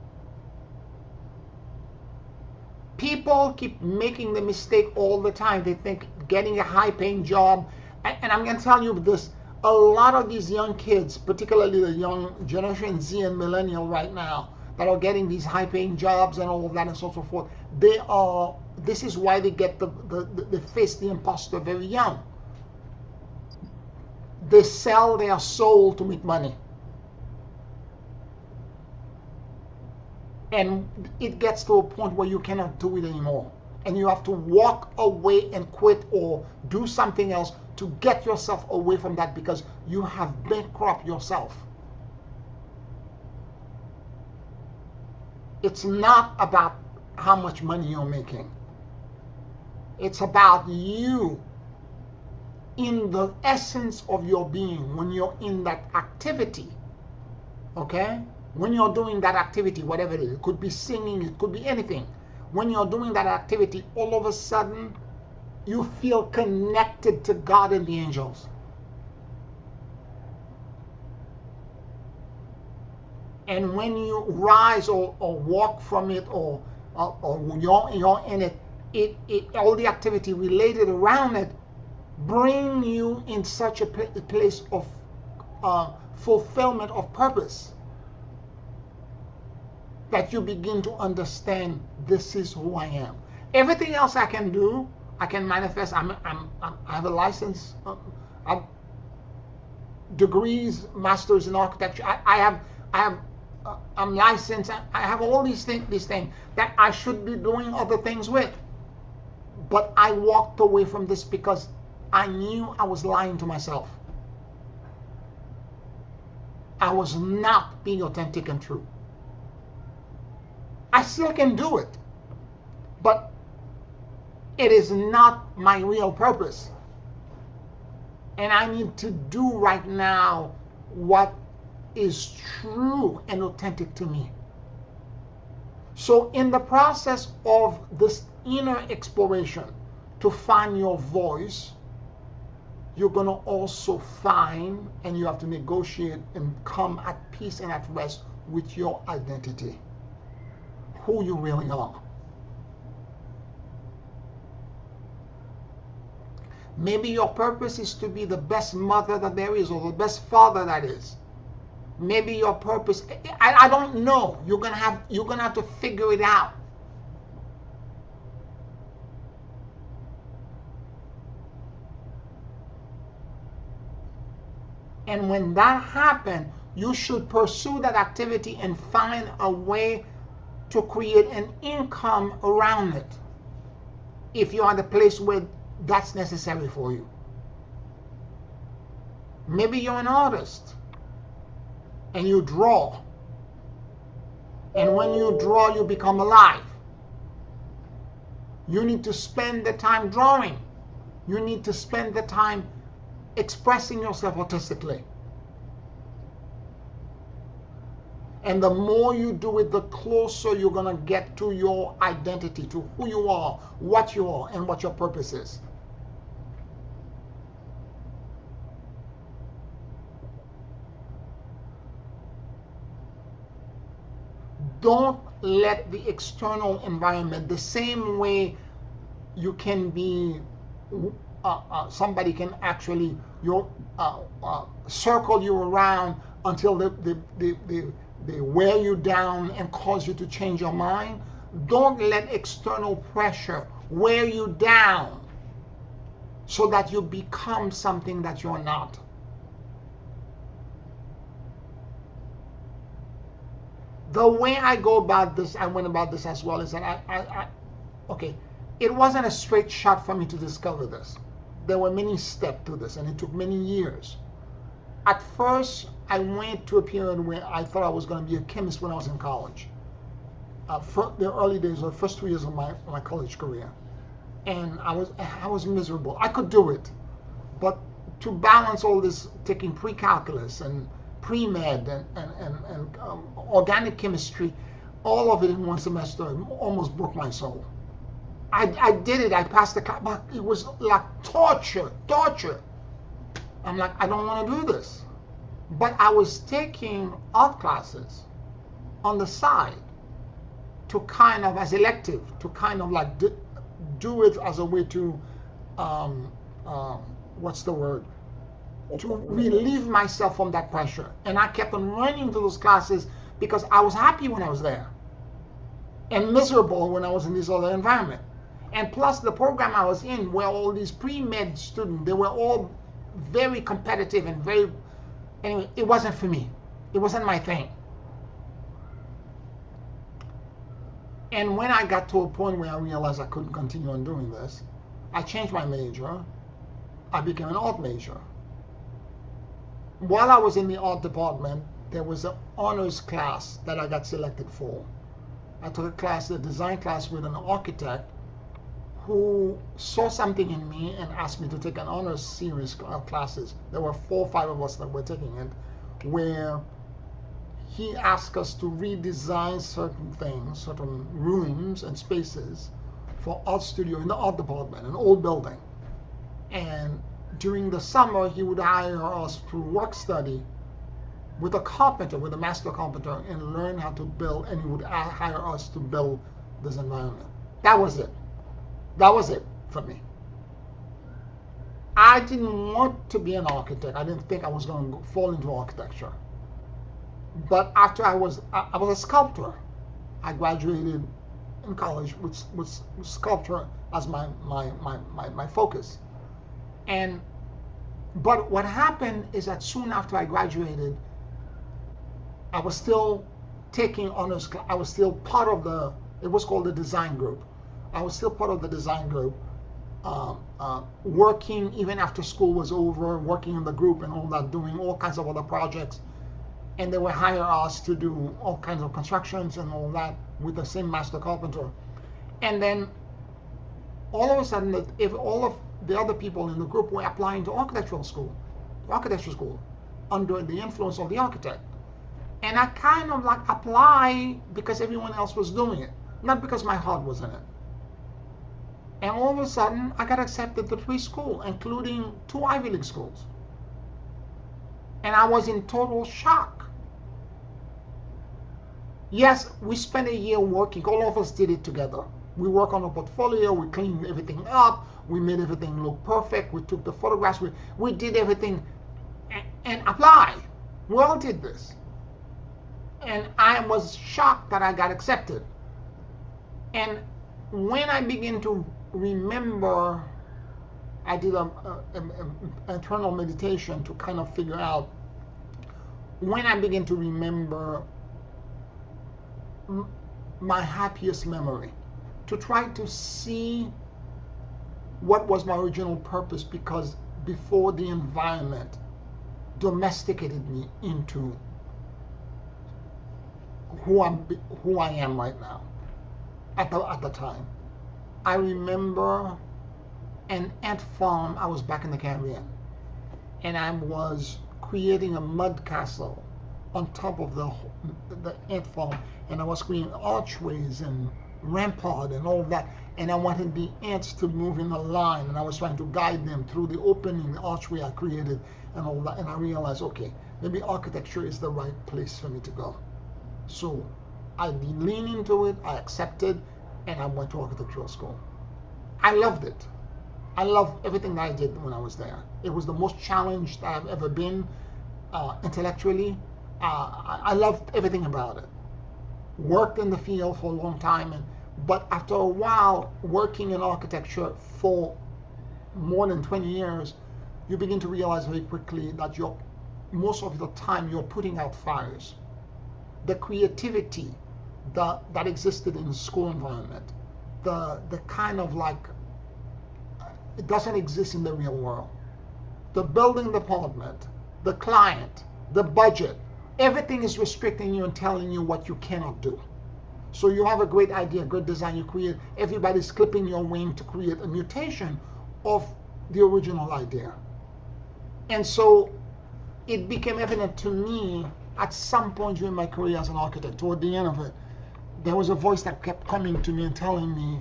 [SPEAKER 1] People keep making the mistake all the time. They think getting a high-paying job, and I'm going to tell you this, a lot of these young kids, particularly the young Generation Z and Millennial right now, that are getting these high-paying jobs and all of that and so forth, this is why they get they face the imposter very young. They sell their soul to make money. And it gets to a point where you cannot do it anymore. And you have to walk away and quit or do something else to get yourself away from that, because you have bankrupt yourself. It's not about how much money you're making. It's about you in the essence of your being, when you're in that activity. Okay? When you're doing that activity, whatever it is, it could be singing, it could be anything. When you're doing that activity, all of a sudden, you feel connected to God and the angels. And when you rise or walk from it, or you're in it, all the activity related around it bring you in such a place of fulfillment of purpose, that you begin to understand, this is who I am. Everything else I can do, I can manifest. I have a license, degrees, masters in architecture. I'm licensed. I have all these things that I should be doing other things with. But I walked away from this because I knew I was lying to myself. I was not being authentic and true. I still can do it, but it is not my real purpose. And I need to do right now what is true and authentic to me. So in the process of this inner exploration to find your voice, you're going to also find, and you have to negotiate and come at peace and at rest with your identity. Who you really are. Maybe your purpose is to be the best mother that there is, or the best father that is. Maybe your purpose, I don't know. You're gonna have to figure it out. And when that happens, you should pursue that activity and find a way to create an income around it, if you're at the place where that's necessary for you. Maybe you're an artist and you draw. And when you draw, you become alive. You need to spend the time drawing. You need to spend the time expressing yourself artistically. And the more you do it, the closer you're going to get to your identity, to who you are, and what your purpose is. Don't let the external environment, the same way you can be, somebody can actually circle you around until they wear you down and cause you to change your mind. Don't let external pressure wear you down so that you become something that you're not. The way I go about this, I went about this as well, is that okay, it wasn't a straight shot for me to discover this. There were many steps to this, and it took many years. At first, I went to a period where I thought I was going to be a chemist when I was in college. For the early days, the first 2 years of my college career. And I was miserable. I could do it, but to balance all this, taking pre-calculus and pre-med and organic chemistry, all of it in one semester, almost broke my soul. I did it. I passed the class, but it was like torture. I'm like, I don't want to do this. But I was taking art classes on the side to kind of, as elective, to kind of like do it as a way to, what's the word? To relieve myself from that pressure. And I kept on running to those classes because I was happy when I was there and miserable when I was in this other environment. And plus the program I was in, where all these pre-med students, they were all very competitive and very, anyway, it wasn't for me. It wasn't my thing. And when I got to a point where I realized I couldn't continue on doing this, I changed my major. I became an art major. While I was in the art department, there was an honors class that I got selected for. I took a class, a design class with an architect who saw something in me and asked me to take an honors series of classes. There were 4 or 5 of us that were taking it, where he asked us to redesign certain things, certain rooms and spaces for art studio in the art department, an old building. And during the summer, he would hire us to work study with a carpenter, with a master carpenter, and learn how to build, and he would hire us to build this environment. That was it. That was it for me. I didn't want to be an architect. I didn't think I was going to fall into architecture. But after I was a sculptor. I graduated in college with sculpture as my focus. But what happened is that soon after I graduated, I was still taking honors. I was still part of it was called the design group. I was still part of the design group, working even after school was over, working in the group and all that, doing all kinds of other projects. And they would hire us to do all kinds of constructions and all that with the same master carpenter. And then all of a sudden, if all of the other people in the group were applying to architecture school, under the influence of the architect. And I kind of like applied because everyone else was doing it, not because my heart was in it. And all of a sudden, I got accepted to 3 schools, including 2 Ivy League schools. And I was in total shock. Yes, we spent a year working. All of us did it together. We worked on a portfolio. We cleaned everything up. We made everything look perfect. We took the photographs. We did everything and applied. We all did this. And I was shocked that I got accepted. And when I begin to remember, I did an internal meditation to kind of figure out, when I begin to remember my happiest memory, to try to see what was my original purpose, because before the environment domesticated me into who I am right now. At the time, I remember an ant farm. I was back in the Caribbean, and I was creating a mud castle on top of the ant farm, and I was creating archways and rampart and all that, and I wanted the ants to move in a line, and I was trying to guide them through the opening, the archway I created and all that. And I realized, okay, maybe architecture is the right place for me to go. So I leaned into it, I accepted, and I went to architectural school. I loved it. I loved everything that I did when I was there. It was the most challenged I've ever been intellectually. I loved everything about it. Worked in the field for a long time, but after a while, working in architecture for more than 20 years, you begin to realize very quickly that most of the time you're putting out fires. The creativity that existed in the school environment, the kind of like, it doesn't exist in the real world. The building department, the client, the budget, everything is restricting you and telling you what you cannot do. So you have a great idea, great design, you create, everybody's clipping your wing to create a mutation of the original idea. And so it became evident to me at some point during my career as an architect, toward the end of it, there was a voice that kept coming to me and telling me,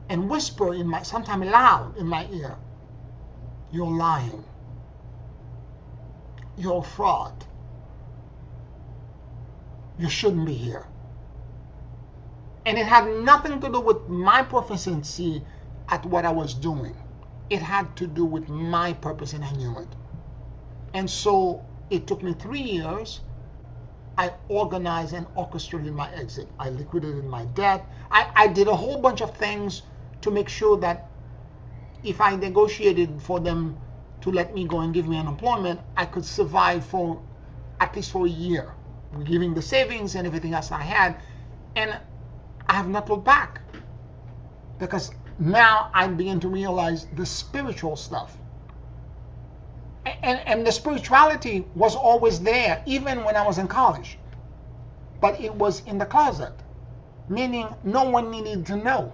[SPEAKER 1] and whisper in my, sometimes loud in my ear, you're lying. You're a fraud. You shouldn't be here. And it had nothing to do with my proficiency at what I was doing. It had to do with my purpose, and I knew it. And so it took me 3 years. I organized and orchestrated my exit. I liquidated my debt. I did a whole bunch of things to make sure that if I negotiated for them to let me go and give me unemployment, I could survive for at least for a year, giving the savings and everything else I had. And I have not looked back, because now I begin to realize the spiritual stuff. And the spirituality was always there, even when I was in college. But it was in the closet, meaning no one needed to know.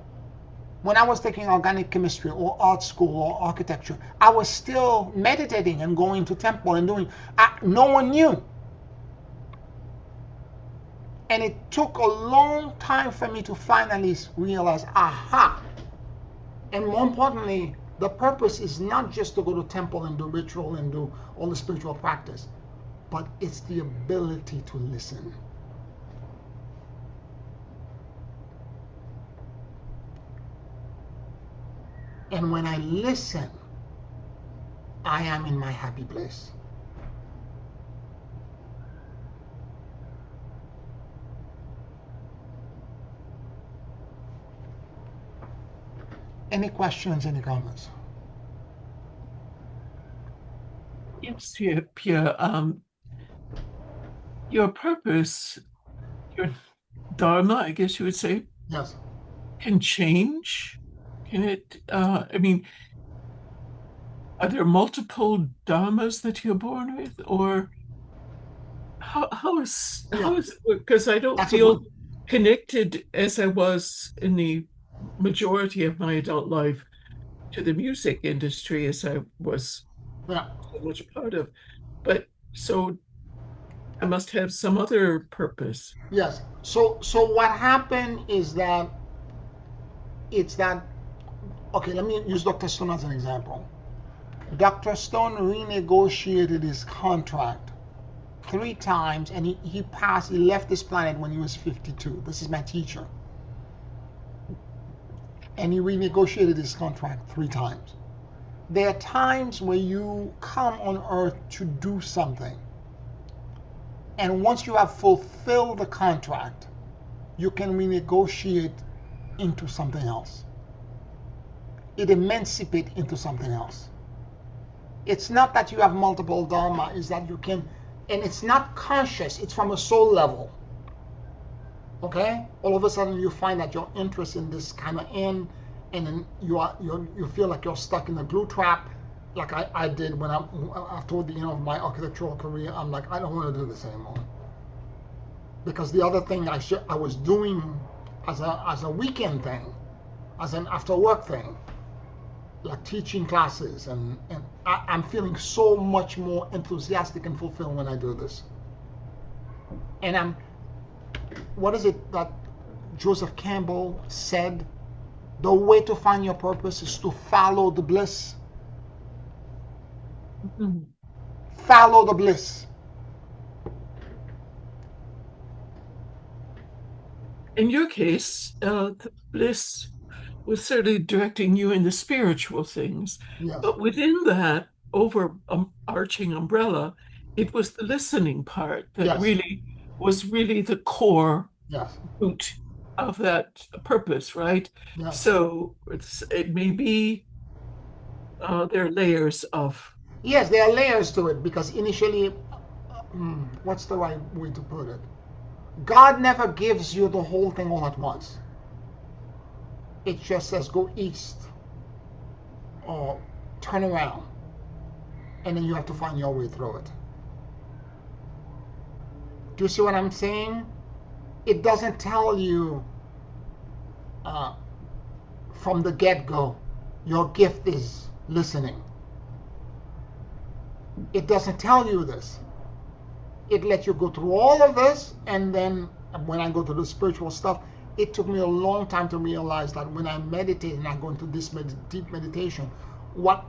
[SPEAKER 1] When I was taking organic chemistry or art school or architecture, I was still meditating and going to temple and doing, no one knew. And it took a long time for me to finally realize, aha. And more importantly, the purpose is not just to go to temple and do ritual and do all the spiritual practice, but it's the ability to listen. And when I listen, I am in my happy place. Any questions, any comments?
[SPEAKER 2] Yes, Pierre. Your purpose, your dharma, I guess you would say,
[SPEAKER 1] Yes.
[SPEAKER 2] can change. Can it? I mean, are there multiple dharmas that you're born with, or
[SPEAKER 1] Yeah,
[SPEAKER 2] how is it? Because I don't
[SPEAKER 1] that's a good.
[SPEAKER 2] feel connected as I was in the majority of my adult life to the music industry as I was
[SPEAKER 1] Yeah.
[SPEAKER 2] so much part of. But so I must have some other purpose.
[SPEAKER 1] Yes. So what happened is that it's that. Okay, let me use Dr. Stone as an example. Dr. Stone renegotiated his contract 3 times, and he left this planet when he was 52. This is my teacher. and you renegotiated this contract 3 times. There are times where you come on earth to do something, and once you have fulfilled the contract, you can renegotiate into something else. It emancipates into something else. It's not that you have multiple dharma, it's that you can, and it's not conscious, it's from a soul level. Okay? All of a sudden you find that your interest in this kind of end, and then you feel like you're stuck in a glue trap, like I did when toward the end of my architectural career. I'm like, I don't want to do this anymore. Because the other thing I was doing as a weekend thing, as an after work thing, like teaching classes, and I'm feeling so much more enthusiastic and fulfilled when I do this. And what is it that Joseph Campbell said? The way to find your purpose is to follow the bliss.
[SPEAKER 2] Mhm.
[SPEAKER 1] Follow the bliss.
[SPEAKER 2] In your case, the bliss was certainly directing you in the spiritual things,
[SPEAKER 1] Yes.
[SPEAKER 2] but within that overarching umbrella, it was the listening part that
[SPEAKER 1] Yes.
[SPEAKER 2] really was really the core
[SPEAKER 1] Yes.
[SPEAKER 2] root of that purpose, right?
[SPEAKER 1] Yes.
[SPEAKER 2] So it may be there are layers of.
[SPEAKER 1] Yes, there are layers to it because initially, what's the right way to put it? God never gives you the whole thing all at once. It just says go east or turn around, and then you have to find your way through it. Do you see what I'm saying? It doesn't tell you uh, from the get-go your gift is listening. It doesn't tell you this. It lets you go through all of this, and then when I go to the spiritual stuff, it took me a long time to realize that when I meditate and I go into this deep meditation,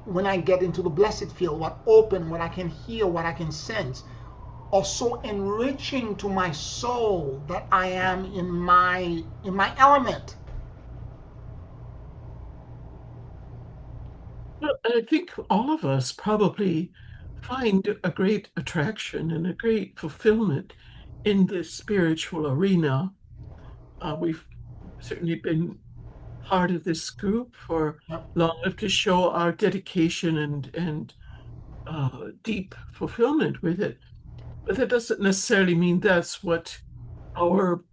[SPEAKER 1] when I get into the blessed field, what I can hear, what I can sense, are so enriching to my soul that I am in my element.
[SPEAKER 2] Well, I think all of us probably find a great attraction and a great fulfillment in the spiritual arena. We've certainly been part of this group for
[SPEAKER 1] Yep.
[SPEAKER 2] long enough to show our dedication and deep fulfillment with it. But that doesn't necessarily mean that's what our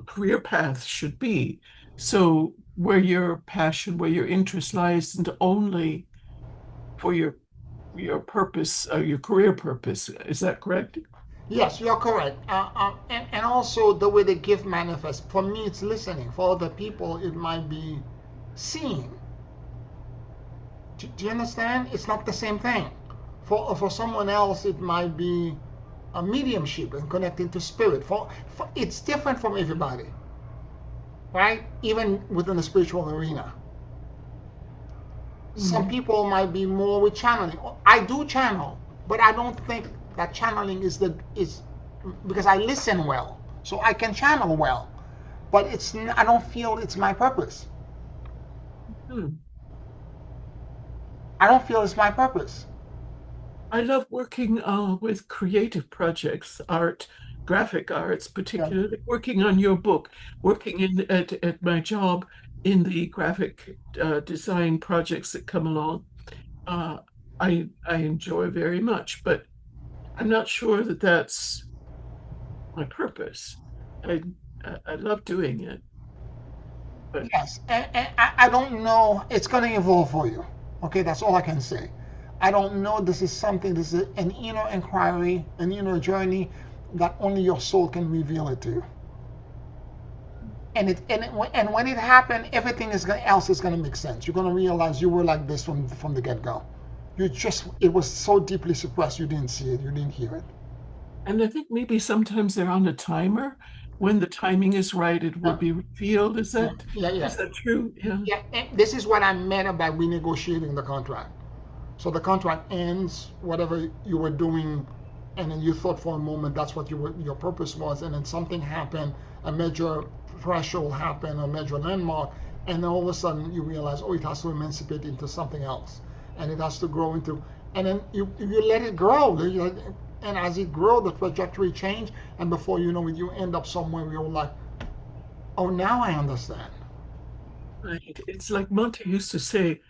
[SPEAKER 2] career path should be. So where your passion, where your interest lies, isn't only for your purpose, your career purpose. Is that correct?
[SPEAKER 1] Yes, you're correct. And also the way the gift manifests. For me, it's listening. For other people, it might be seeing. Do you understand? It's not the same thing. For someone else, it might be a mediumship and connecting to spirit. It's different from everybody, right? Even within the spiritual arena. Some
[SPEAKER 2] Mhm.
[SPEAKER 1] people might be more with channeling. I do channel, but I don't think that channeling is because I listen well, so I can channel well. But I don't feel it's my purpose.
[SPEAKER 2] Hmm.
[SPEAKER 1] I don't feel it's my purpose.
[SPEAKER 2] I love working with creative projects, art, graphic arts,
[SPEAKER 1] Yeah.
[SPEAKER 2] particularly working on your book, working at my job in the graphic design projects that come along. Uh, I enjoy very much, but I'm not sure that that's my purpose. I I love doing it, but
[SPEAKER 1] Yes, and I don't know. It's going to evolve for you. Okay, that's all I can say. I don't know. This is an inner inquiry, an inner journey that only your soul can reveal it to you. And when it happened, else is going to make sense. You're going to realize you were like this from the get go. It was so deeply suppressed. You didn't see it. You didn't hear it.
[SPEAKER 2] and I think maybe sometimes they're on a timer. When the timing is right, it will
[SPEAKER 1] Yeah,
[SPEAKER 2] be revealed.
[SPEAKER 1] yeah, yeah,
[SPEAKER 2] Is
[SPEAKER 1] yeah.
[SPEAKER 2] that true? Yeah.
[SPEAKER 1] Yeah, and this is what I meant about renegotiating the contract. So the contract ends, whatever you were doing, and then you thought for a moment that's what your purpose was, and then something happened, a major threshold happened, a major landmark, and then all of a sudden you realize, oh, it has to emancipate into something else, and it has to grow into, and then you let it grow, and as it grows, the trajectory change, and before you know it, you end up somewhere where you're like, oh, now I understand.
[SPEAKER 2] Right. It's like Monty used to say,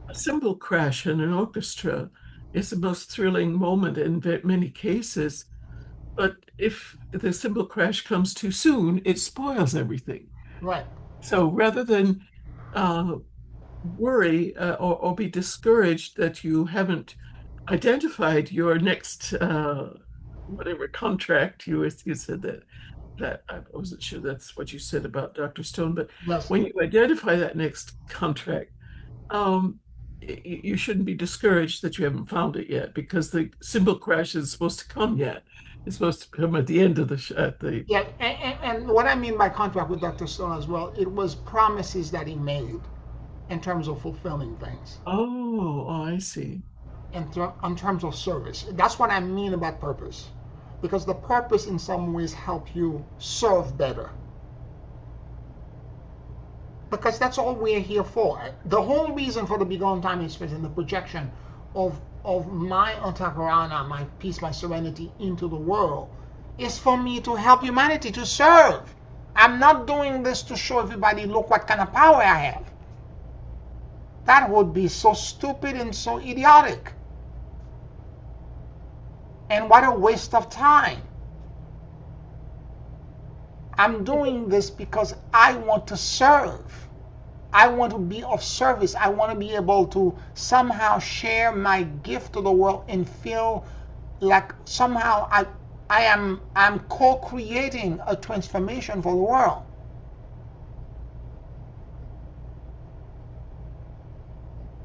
[SPEAKER 2] a cymbal crash in an orchestra is the most thrilling moment in many cases. But if the cymbal crash comes too soon, it spoils everything.
[SPEAKER 1] Right.
[SPEAKER 2] So rather than uh, worry or be discouraged that you haven't identified your next whatever contract you said that I wasn't sure that's what you said about Dr. Stone, but
[SPEAKER 1] Yes.
[SPEAKER 2] when you identify that next contract, um, you shouldn't be discouraged that you haven't found it yet because the cymbal crash is supposed to come yet. It's supposed to come at the end of at the.
[SPEAKER 1] Yeah, and what I mean by contract with Dr. Stone as well, it was promises that he made in terms of fulfilling things,
[SPEAKER 2] Oh, I see.
[SPEAKER 1] in terms of service. That's what I mean about purpose. Because the purpose in some ways help you serve better. Because that's all we're here for. The whole reason for the Begun Time is and the projection of my antakarana, my peace, my serenity into the world, is for me to help humanity, to serve. I'm not doing this to show everybody, look what kind of power I have. That would be so stupid and so idiotic. And what a waste of time. I'm doing this because I want to serve. I want to be of service. I want to be able to somehow share my gift to the world and feel like somehow I'm co-creating a transformation for the world.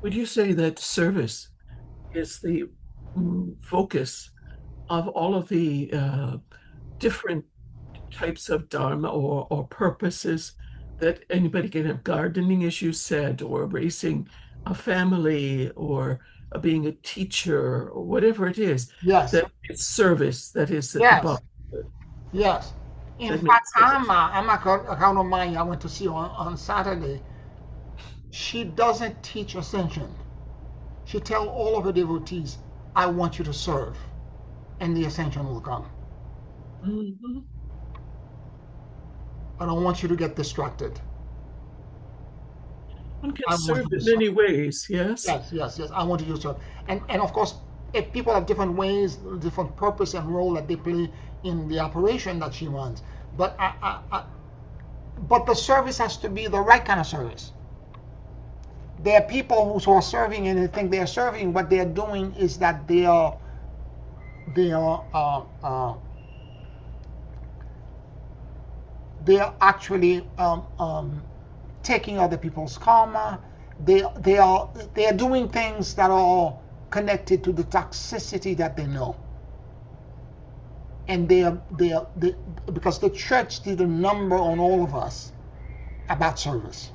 [SPEAKER 2] Would you say that service is the focus of all of the different types of dharma or purposes that anybody can have gardening, as you said, or raising a family or being a teacher or whatever it is,
[SPEAKER 1] Yes,
[SPEAKER 2] that it's service that is at the
[SPEAKER 1] yes,
[SPEAKER 2] bottom of it.
[SPEAKER 1] yes. In
[SPEAKER 2] That
[SPEAKER 1] fact,
[SPEAKER 2] makes sense.
[SPEAKER 1] I'm a account of mine I went to see on Saturday. She doesn't teach ascension. She tells all of her devotees, I want you to serve, and the ascension will come.
[SPEAKER 2] Mhm.
[SPEAKER 1] I don't want you to get distracted.
[SPEAKER 2] One can
[SPEAKER 1] I want
[SPEAKER 2] serve
[SPEAKER 1] you to
[SPEAKER 2] in
[SPEAKER 1] serve.
[SPEAKER 2] many ways, yes?
[SPEAKER 1] Yes, yes, yes. I want you to serve. And of course, if people have different ways, different purpose and role that they play in the operation that she runs, but but the service has to be the right kind of service. There are people who are serving and they think they are serving. What they are doing is that they are actually taking other people's karma. They are doing things that are connected to the toxicity that they know, and they because the church did a number on all of us about service,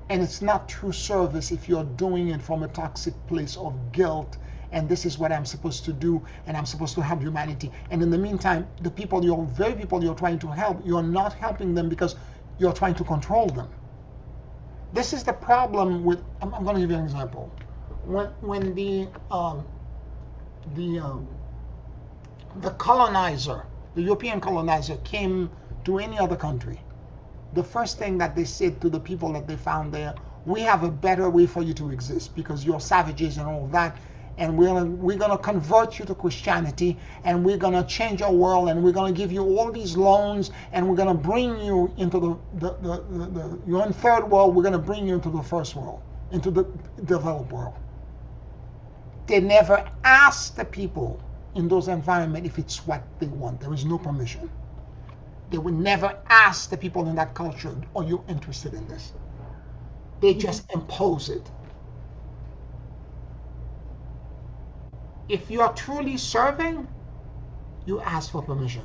[SPEAKER 1] and it's not true service if you're doing it from a toxic place of guilt. And this is what I'm supposed to do, and I'm supposed to help humanity. And in the meantime, the people you're trying to help, you're not helping them because you're trying to control them. This is the problem with. I'm going to give you an example. When the the colonizer, the European colonizer, came to any other country, the first thing that they said to the people that they found there, we have a better way for you to exist because you're savages and all that, and we're gonna convert you to Christianity, and we're gonna change your world, and we're gonna give you all these loans, and we're gonna bring you into you're in third world, we're gonna bring you into the first world, into the developed world. They never ask the people in those environments if it's what they want. There is no permission. They would never ask the people in that culture, are you interested in this? They just impose it. If you are truly serving, you ask for permission.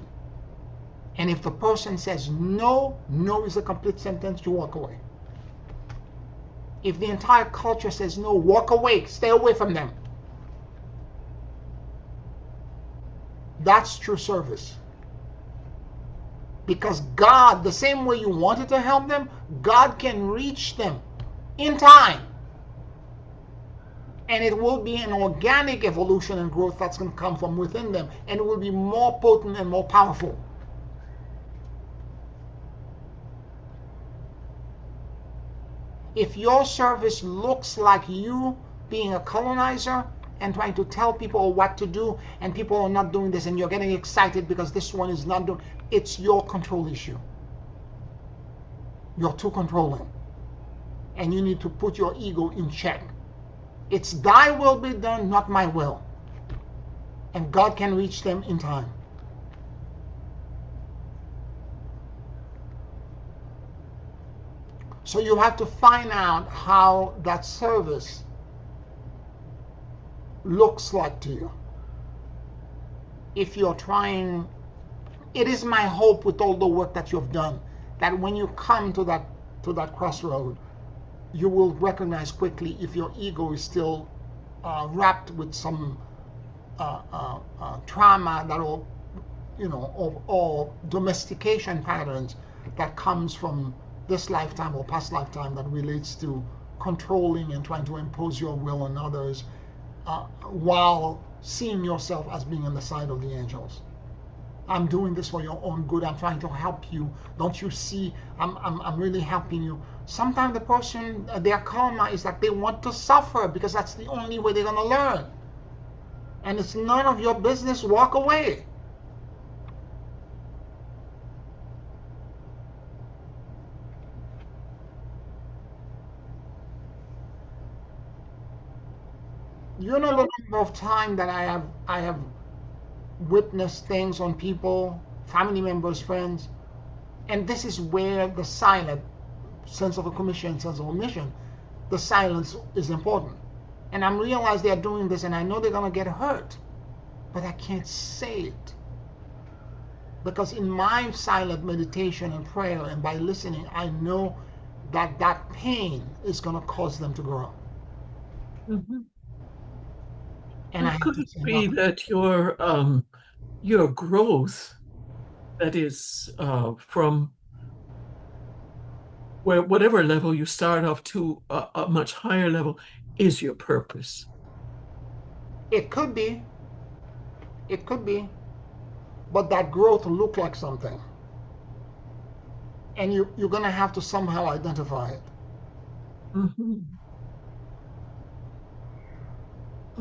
[SPEAKER 1] And if the person says no, no is a complete sentence, you walk away. If the entire culture says no, walk away, stay away from them. That's true service. Because God, the same way you wanted to help them, God can reach them in time. And it will be an organic evolution and growth that's going to come from within them. And it will be more potent and more powerful. If your service looks like you being a colonizer and trying to tell people what to do, and people are not doing this, and you're getting excited because this one is not doing, it's your control issue. You're too controlling. And you need to put your ego in check. It's thy will be done, not my will. And God can reach them in time. So you have to find out how that service looks like to you. If you're trying, it is my hope with all the work that you've done, that when you come to that crossroad, you will recognize quickly if your ego is still wrapped with some trauma that will, or domestication patterns that comes from this lifetime or past lifetime that relates to controlling and trying to impose your will on others, while seeing yourself as being on the side of the angels. I'm doing this for your own good. I'm trying to help you. Don't you see? I'm really helping you. Sometimes the person, their karma is that they want to suffer because that's the only way they're going to learn. And it's none of your business. Walk away. You know the number of time that I have witnessed things on people, family members, friends, and this is where the silent sense of a commission, sense of a mission, the silence is important. And I'm realized they're doing this, and I know they're gonna get hurt, but I can't say it because in my silent meditation and prayer and by listening, I know that that pain is gonna cause them to grow.
[SPEAKER 2] Mm-hmm.
[SPEAKER 1] And I
[SPEAKER 2] And
[SPEAKER 1] have
[SPEAKER 2] could
[SPEAKER 1] to
[SPEAKER 2] it
[SPEAKER 1] say
[SPEAKER 2] be
[SPEAKER 1] no.
[SPEAKER 2] that your growth, that is, from whatever level you start off to a much higher level, is your purpose?
[SPEAKER 1] It could be, it could be, but that growth look like something. And you're going to have to somehow identify it.
[SPEAKER 2] Mm-hmm.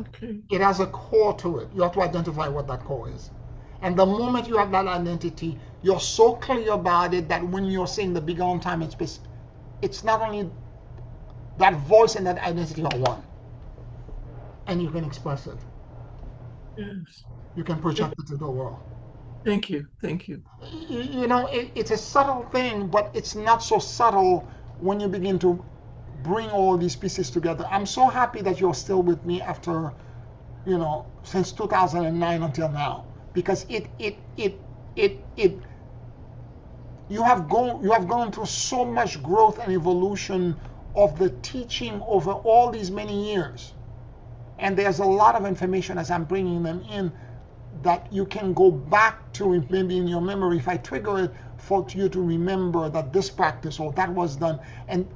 [SPEAKER 2] Okay.
[SPEAKER 1] It has a core to it. You have to identify what that core is. And the moment you have that identity, you're so clear about it that when you're saying the bigger on time and space, it's not only that voice and that identity are one. And you can express it.
[SPEAKER 2] Yes.
[SPEAKER 1] You can project it to the world.
[SPEAKER 2] Thank you. Thank you.
[SPEAKER 1] It's a subtle thing, but it's not so subtle when you begin to bring all these pieces together. I'm so happy that you're still with me after, since 2009 until now, because you have gone through so much growth and evolution of the teaching over all these many years, and there's a lot of information as I'm bringing them in that you can go back to maybe in your memory if I trigger it for you to remember that this practice or that was done, and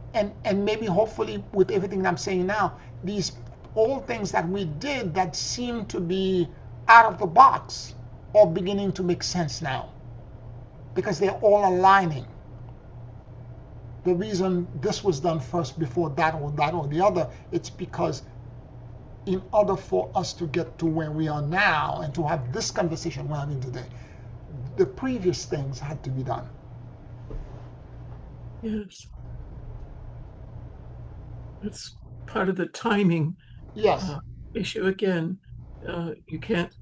[SPEAKER 1] maybe hopefully with everything I'm saying now, these old things that we did that seem to be out of the box are beginning to make sense now because they're all aligning. The reason this was done first before that or the other, it's because in order for us to get to where we are now and to have this conversation we're having today, the previous things had to be done.
[SPEAKER 2] Yes. It's part of the timing
[SPEAKER 1] Yes,
[SPEAKER 2] uh, issue again. You can't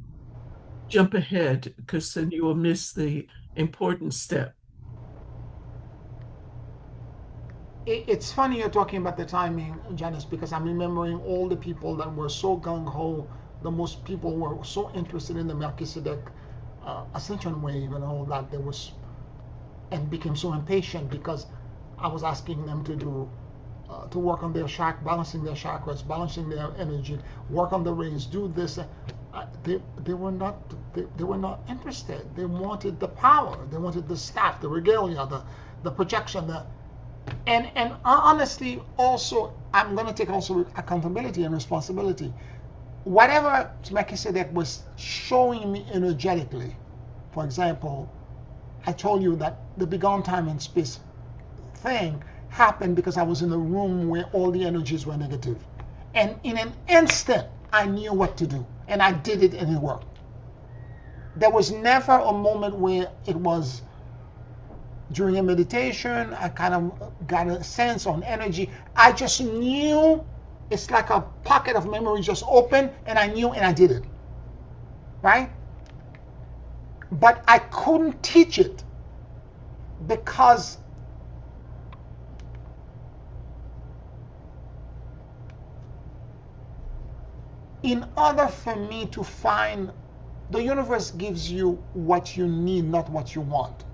[SPEAKER 2] jump ahead because then you will miss the important step.
[SPEAKER 1] it's funny you're talking about the timing, Janice, because I'm remembering all the people that were so gung ho. The most people were so interested in the Melchizedek ascension wave and all that. There was and became so impatient because I was asking them to work on their balancing their chakras, balancing their energy, work on the rays, do this. They were not they were not interested. They wanted the power. They wanted the staff, the regalia, the projection. And honestly, also I'm going to take also accountability and responsibility. Whatever Melchizedek was showing me energetically, for example, I told you that the Beyond Time and Space thing happened because I was in a room where all the energies were negative. And in an instant, I knew what to do. And I did it and it worked. There was never a moment where it was during a meditation, I kind of got a sense on energy. I just knew. It's like a pocket of memory just opened, and I knew and I did it. Right? But I couldn't teach it because in order for me to find, the universe gives you what you need, not what you want.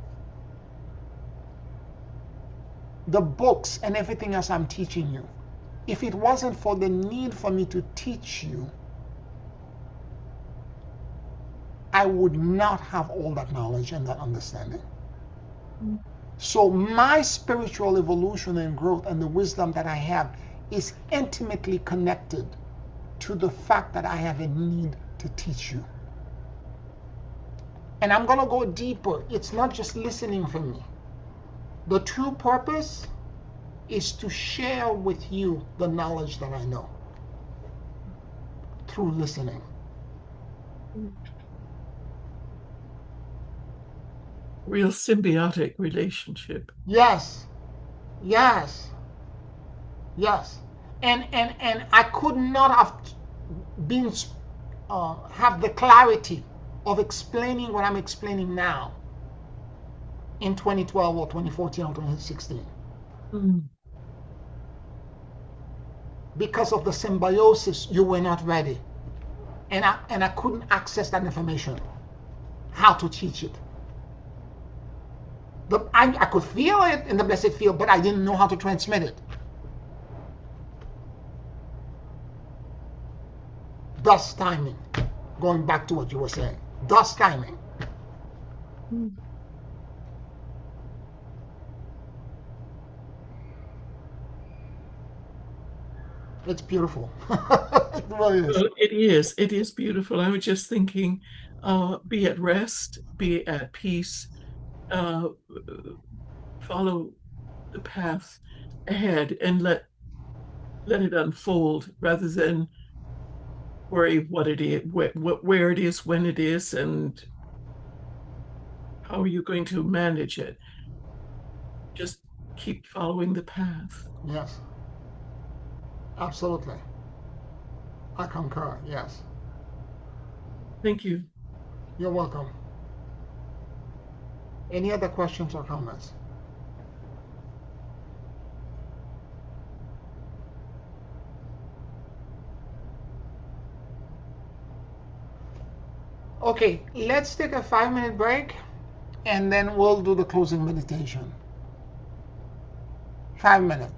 [SPEAKER 1] The books and everything else I'm teaching you, if it wasn't for the need for me to teach you, I would not have all that knowledge and that understanding. Mm. So my spiritual evolution and growth and the wisdom that I have is intimately connected to the fact that I have a need to teach you. And I'm going to go deeper. It's not just listening for me. The true purpose is to share with you the knowledge that I know through listening.
[SPEAKER 2] Real symbiotic relationship.
[SPEAKER 1] Yes, yes, yes. And I could not have been have the clarity of explaining what I'm explaining now in 2012 or 2014 or 2016. Mm. Because of the symbiosis, you were not ready. And I couldn't access that information. How to teach it. I could feel it in the blessed field, but I didn't know how to transmit it. Thus timing. Going back to what you were saying. Thus timing. Mm. It's beautiful. It really is.
[SPEAKER 2] Well, it is. It is beautiful. I was just thinking, be at rest, be at peace, follow the path ahead and let it unfold rather than worry what it is, where it is, when it is, and how are you going to manage it. Just keep following the path.
[SPEAKER 1] Yes. Absolutely. I concur, yes.
[SPEAKER 2] Thank you.
[SPEAKER 1] You're welcome. Any other questions or comments? Okay, let's take a 5-minute break and then we'll do the closing meditation. 5 minutes.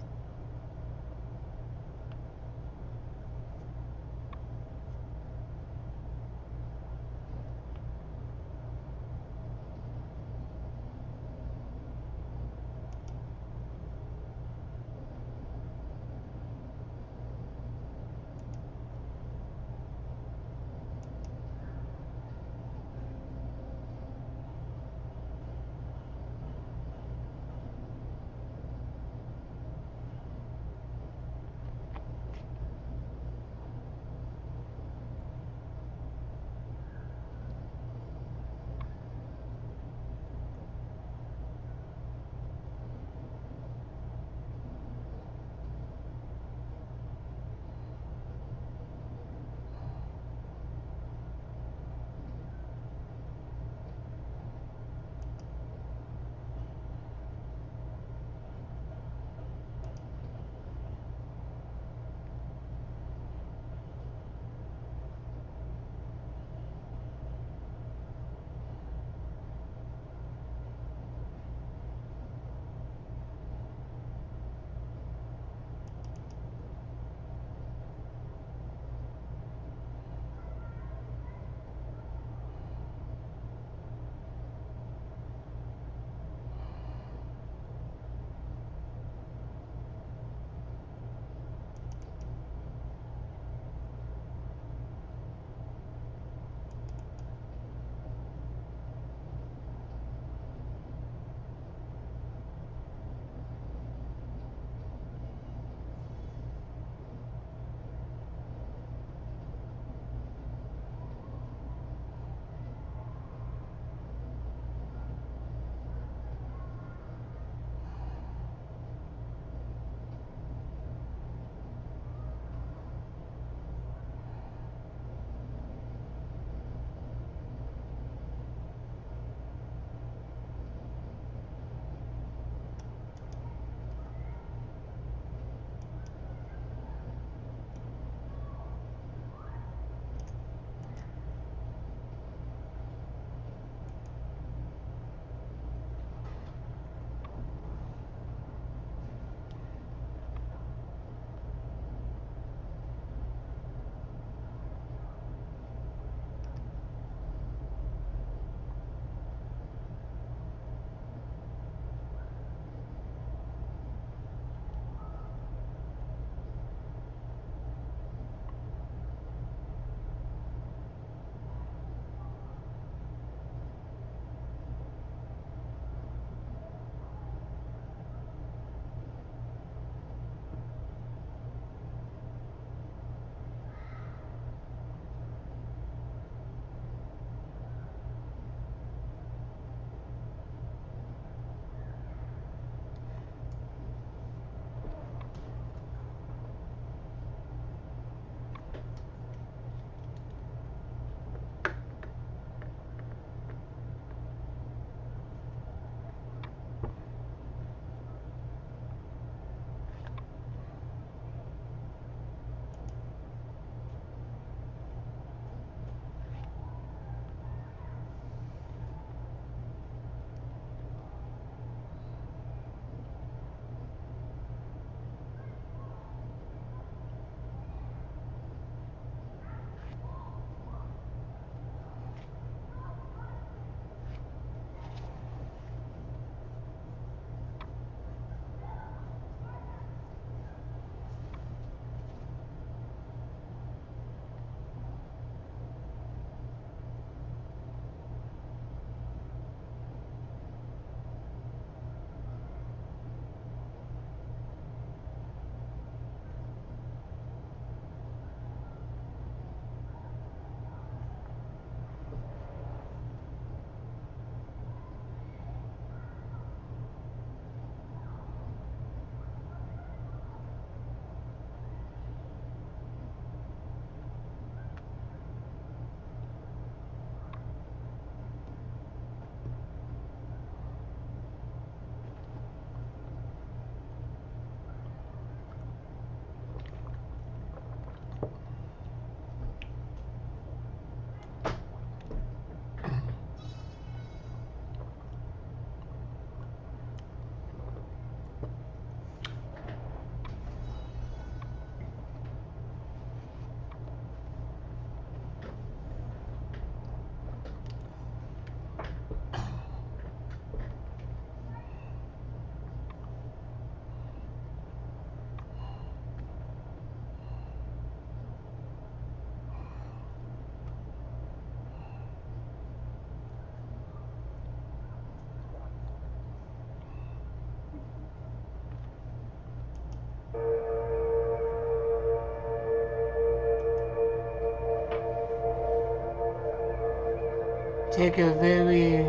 [SPEAKER 1] Take a very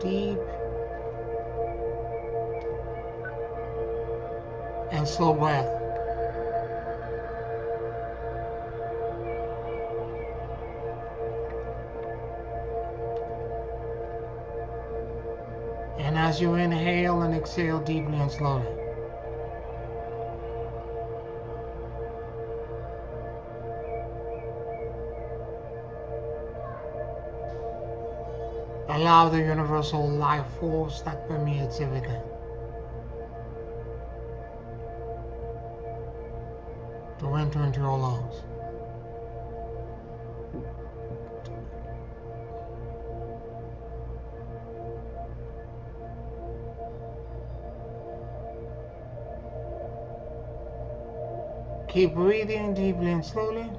[SPEAKER 1] deep and slow breath. And as you inhale and exhale deeply and slowly, allow the universal life force that permeates everything to enter into your lungs. Keep breathing deeply and slowly.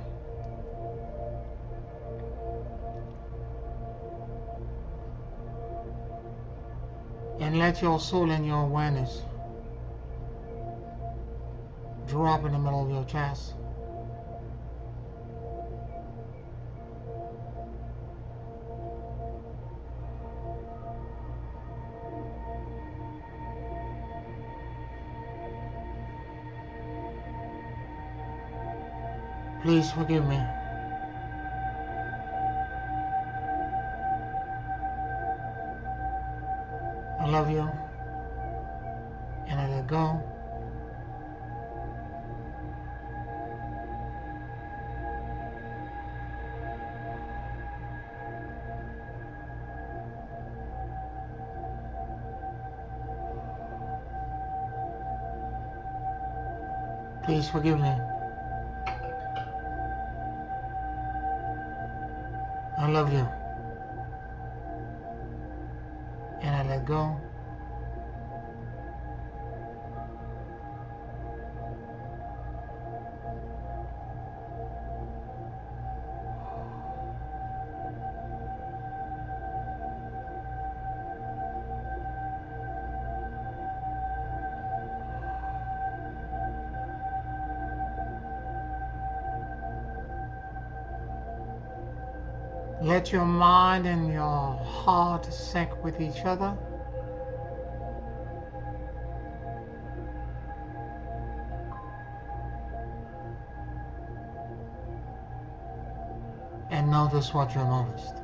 [SPEAKER 1] And let your soul and your awareness drop in the middle of your chest. Please forgive me. I love you. And I let go. Please forgive me. I love you. And I let go. Let your mind and your heart sync with each other. And notice what you noticed.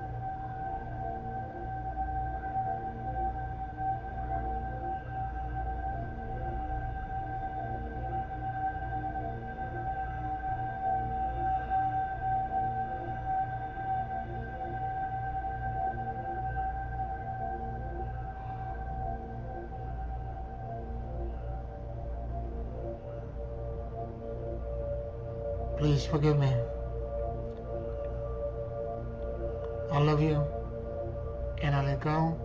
[SPEAKER 1] Please forgive me. I love you. And I let go.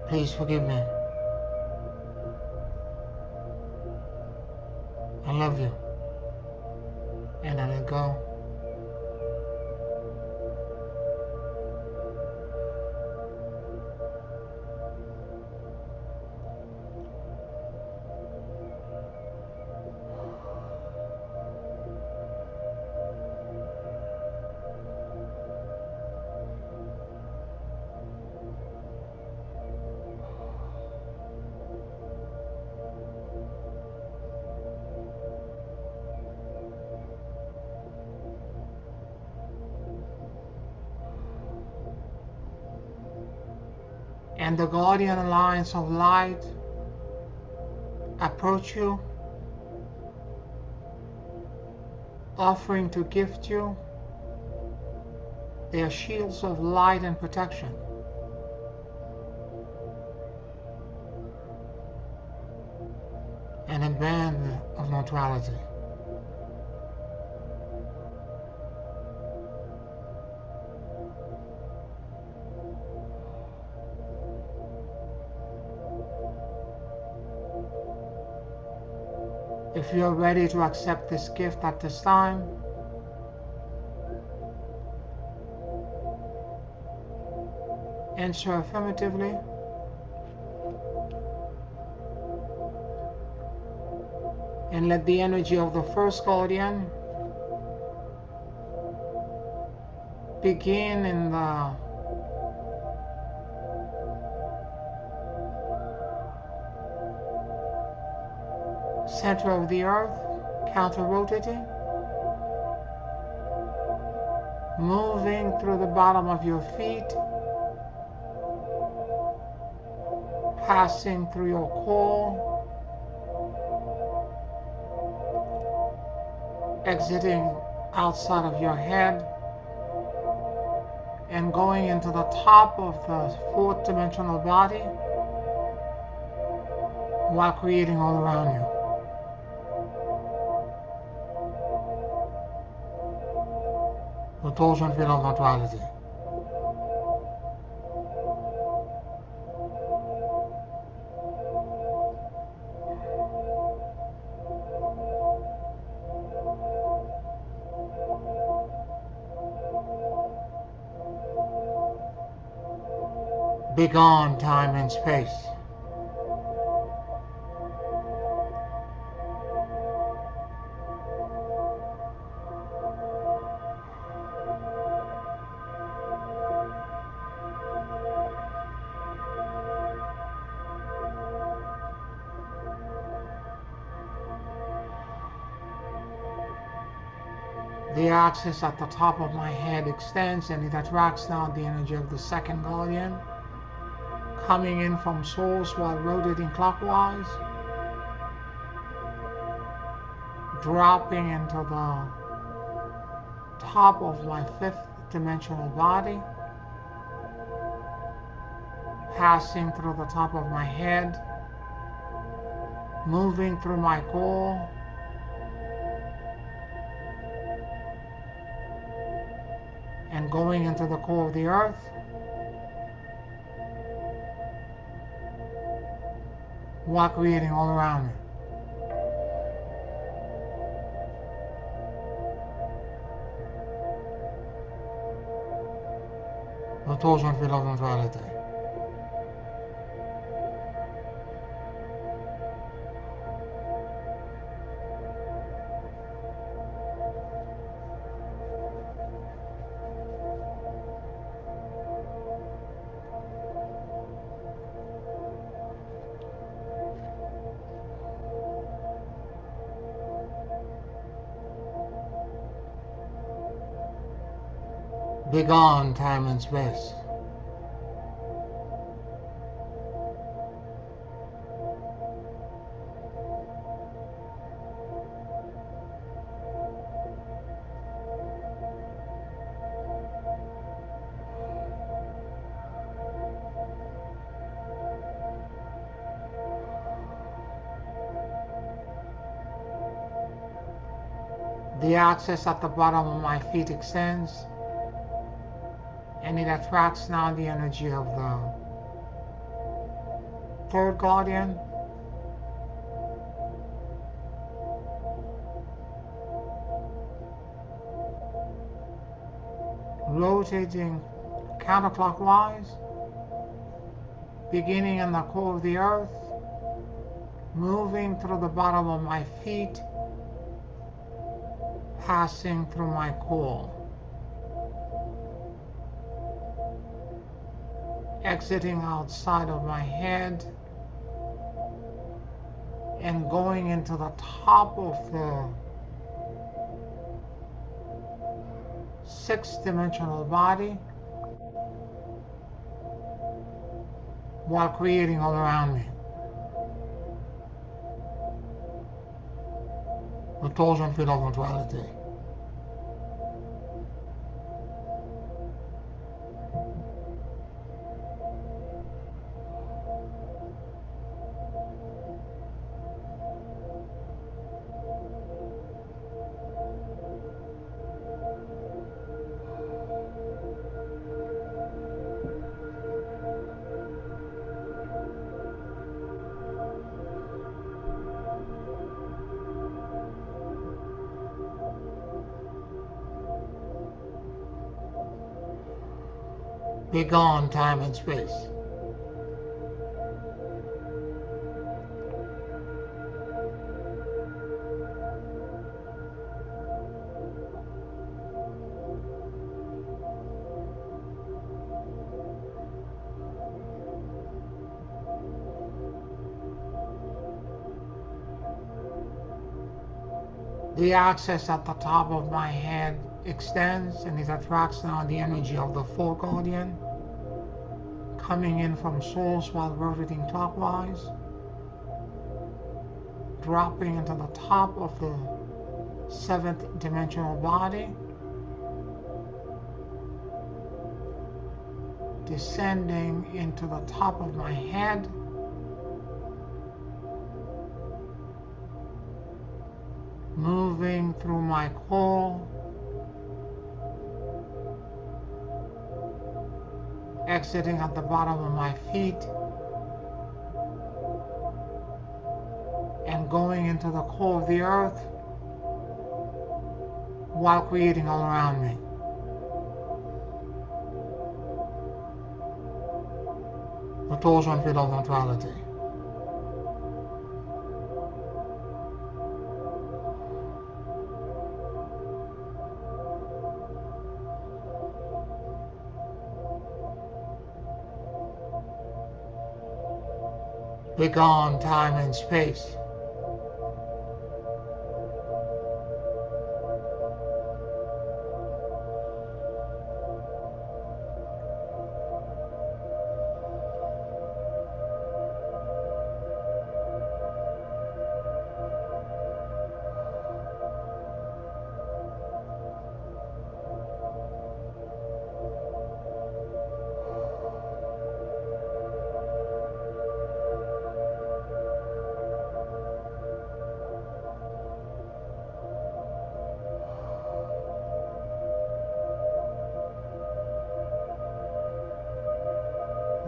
[SPEAKER 1] Please forgive me. I love you. And I let go. And the guardian alliance of light approach you, offering to gift you their shields of light and protection. And a band of neutrality. If you are ready to accept this gift at this time, answer affirmatively. And let the energy of the first guardian begin in the center of the earth, counter-rotating, moving through the bottom of your feet, passing through your core, exiting outside of your head, and going into the top of the fourth dimensional body while creating all around you. The torsion field of neutrality. Begone time and space. The axis at the top of my head extends and it attracts now the energy of the second guardian, coming in from source while rotating clockwise, dropping into the top of my fifth dimensional body, passing through the top of my head, moving through my core, and going into the core of the earth, while creating all around me. The torsion field of neutrality. Begone time and space. The axis at the bottom of my feet extends, and it attracts now the energy of the third guardian, rotating counterclockwise, beginning in the core of the earth, moving through the bottom of my feet, passing through my core, exiting outside of my head, and going into the top of the sixth dimensional body while creating all around me. The torsion field of neutrality. Begone time and space. The axis at the top of my head extends and it attracts now the energy of the fourth guardian, coming in from source while rotating clockwise, dropping into the top of the seventh dimensional body, descending into the top of my head, moving through my core, exiting at the bottom of my feet, and going into the core of the earth while creating all around me. The torsion field of neutrality. Begone time and space.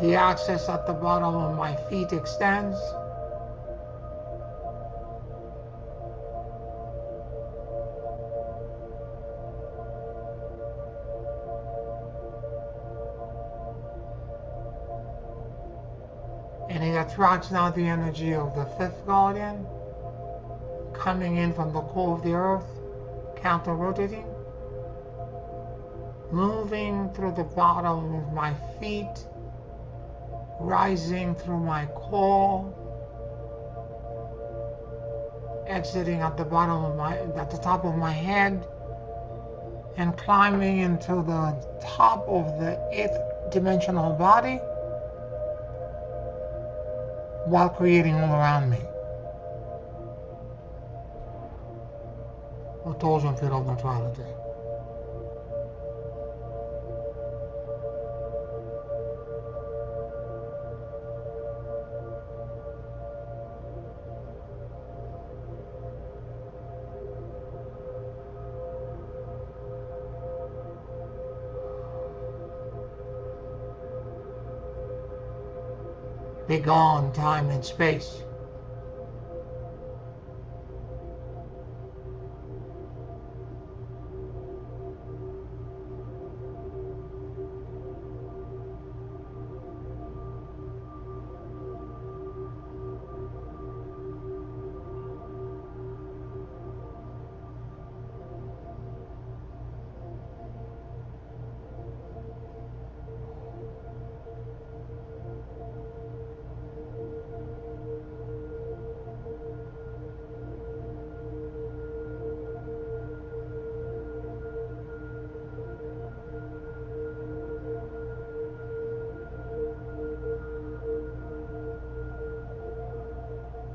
[SPEAKER 1] The axis at the bottom of my feet extends. And it attracts now the energy of the fifth guardian, coming in from the core of the earth, counter-rotating, moving through the bottom of my feet, rising through my core, exiting at the top of my head, and climbing into the top of the eighth dimensional body while creating all around me. A torsion field of neutrality. Begone time and space.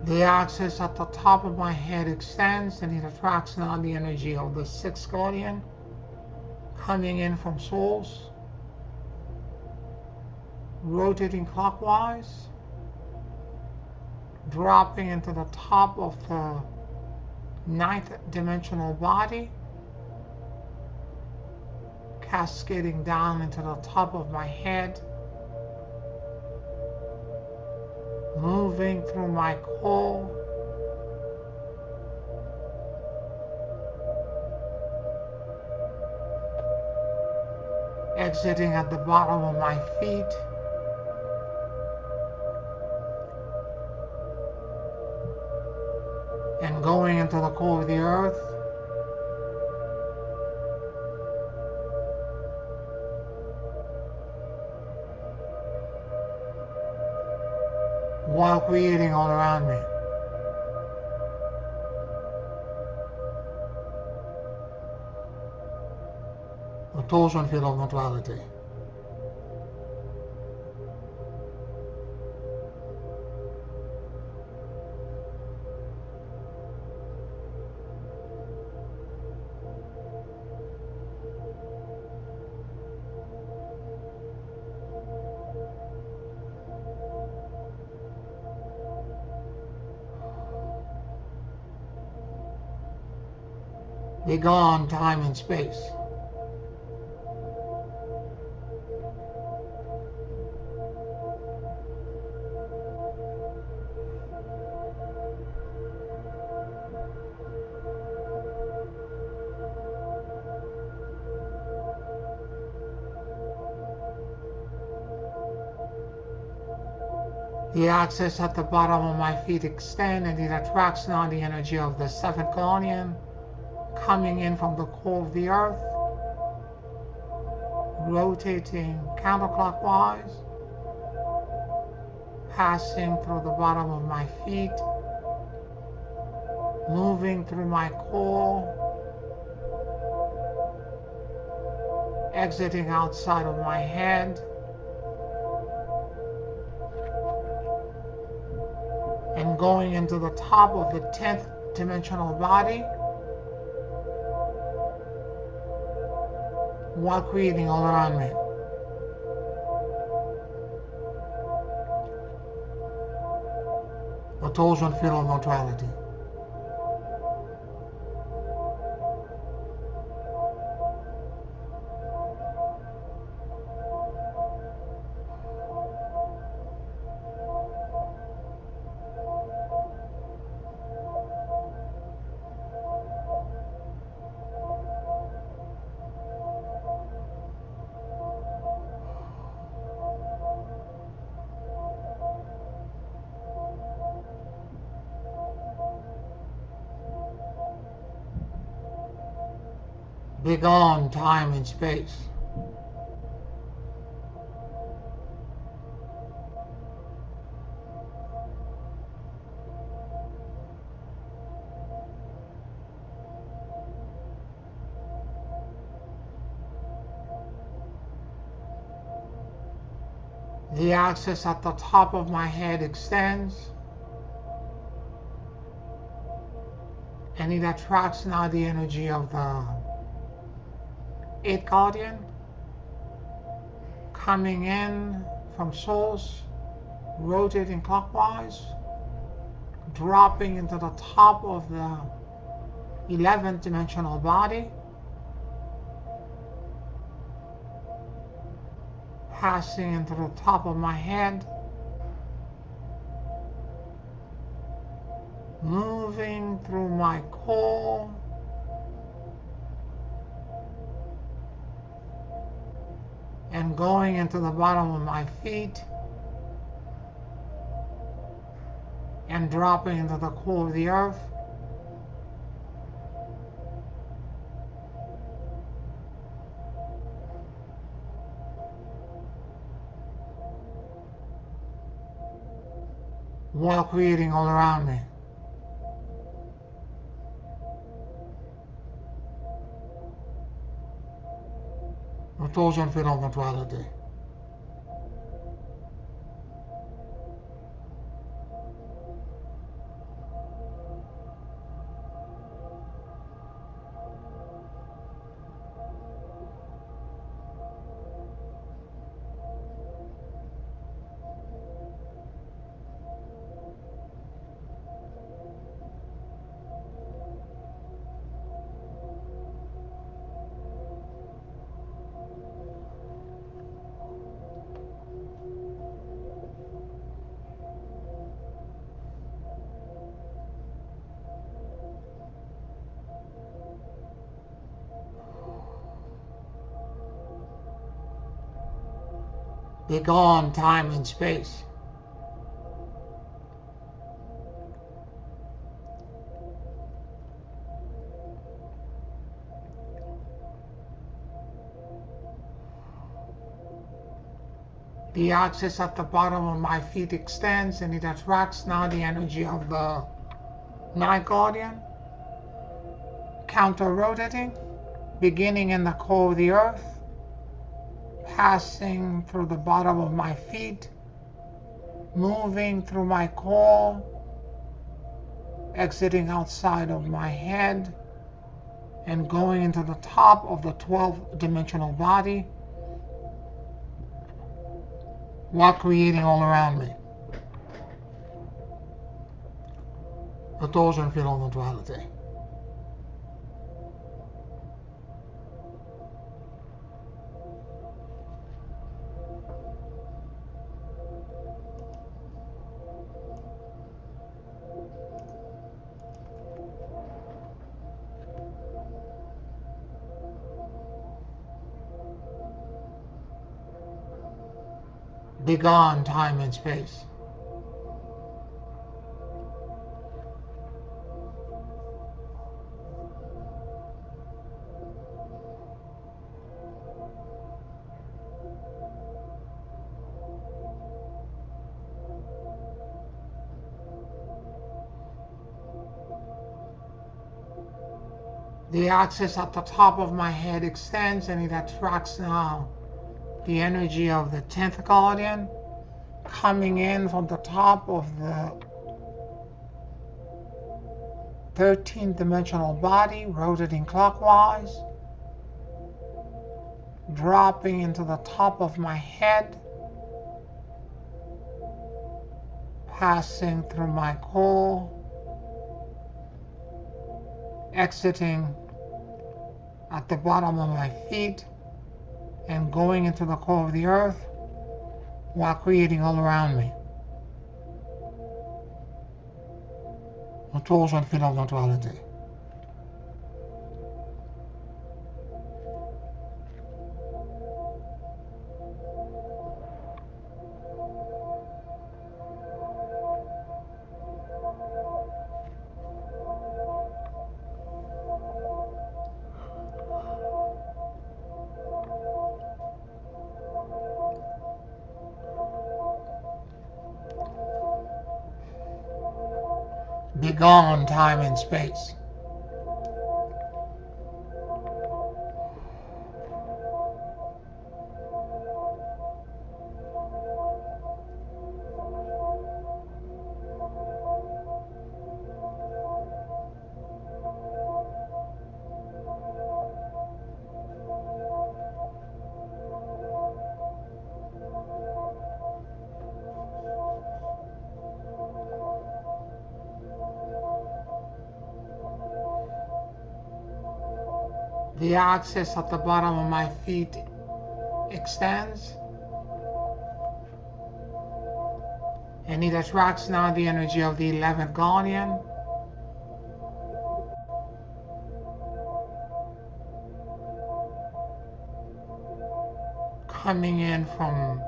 [SPEAKER 1] The axis at the top of my head extends and it attracts now the energy of the sixth guardian, coming in from source, rotating clockwise, dropping into the top of the ninth dimensional body, cascading down into the top of my head, moving through my core, exiting at the bottom of my feet, and going into the core of the earth, while creating all around me. A torsion field of neutrality. Be gone, time and space. The axis at the bottom of my feet extend and it attracts now the energy of the seventh guardian coming in from the core of the earth, rotating counterclockwise, passing through the bottom of my feet, moving through my core, exiting outside of my head, and going into the top of the 10th dimensional body while creating all around me. A torsion field of neutrality. Be gone, time and space. The axis at the top of my head extends and it attracts now the energy of the 8th guardian coming in from source, rotating clockwise, dropping into the top of the 11th dimensional body, passing into the top of my head, moving through my core, and going into the bottom of my feet, and dropping into the core of the earth, while creating all around me. A torsion field of neutrality. Be gone, time and space. The axis at the bottom of my feet extends and it attracts now the energy of the 9th guardian, counter rotating, beginning in the core of the earth, passing through the bottom of my feet, moving through my core, exiting outside of my head, and going into the top of the 12-dimensional body, while creating all around me. The torsion field of neutrality. Begone time and space. The axis at the top of my head extends and it attracts now the energy of the 10th guardian coming in from the top of the 13th dimensional body, rotating clockwise, dropping into the top of my head, passing through my core, exiting at the bottom of my feet, and going into the core of the earth while creating all around me. The torsion field of neutrality. Begone time and space. The axis at the bottom of my feet extends, and it attracts now the energy of the 11th guardian, coming in from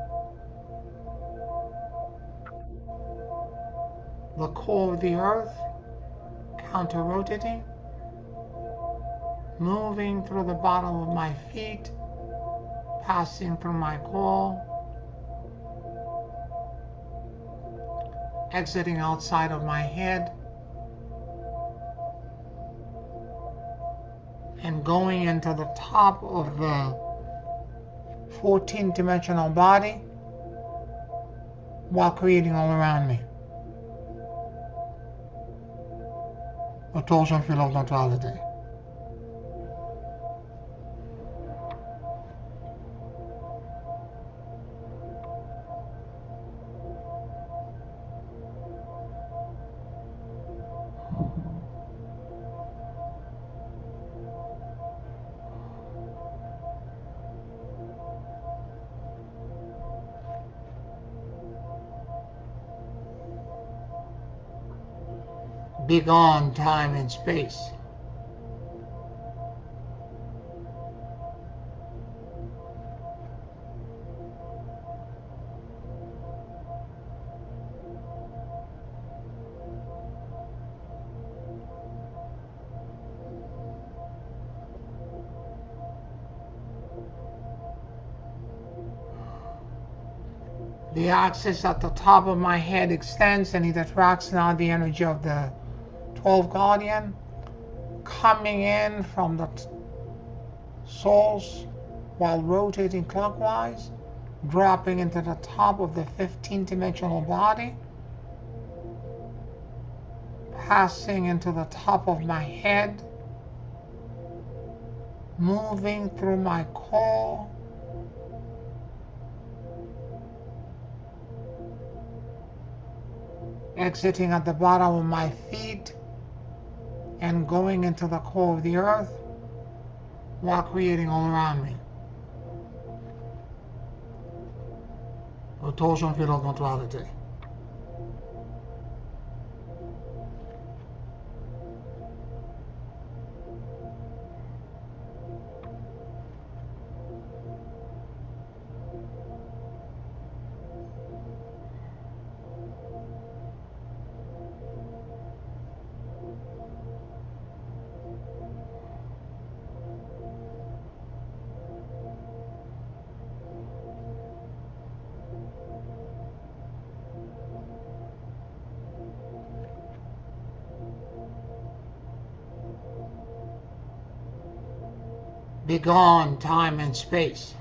[SPEAKER 1] the core of the earth, counter-rotating, moving through the bottom of my feet, passing through my core, exiting outside of my head, and going into the top of the 14th dimensional body while creating all around me. A torsion field of neutrality. Begone time and space. The axis at the top of my head extends and it attracts now the energy of the 12th guardian coming in from the source while rotating clockwise, dropping into the top of the 15-dimensional body, passing into the top of my head, moving through my core, exiting at the bottom of my feet, and going into the core of the earth while creating all around me. Retour sur le fil d'eventualité. Begone time and space.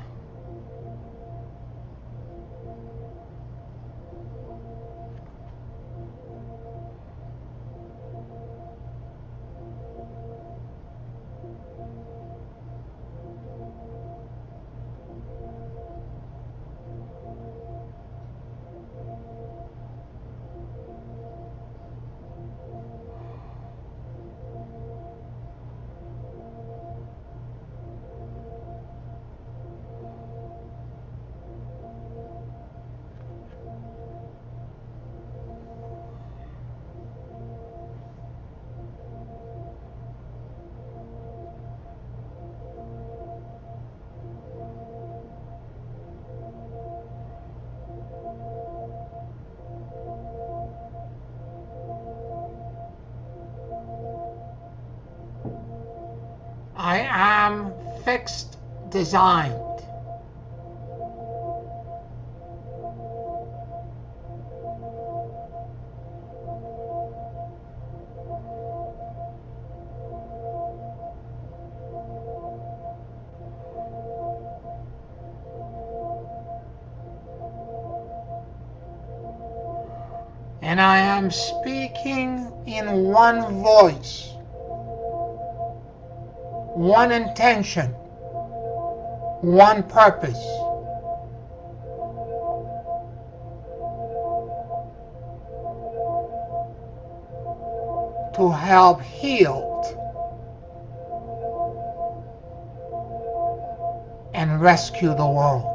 [SPEAKER 1] I am fixed, designed. And I am speaking in one voice, one intention, one purpose. To help heal and rescue the world.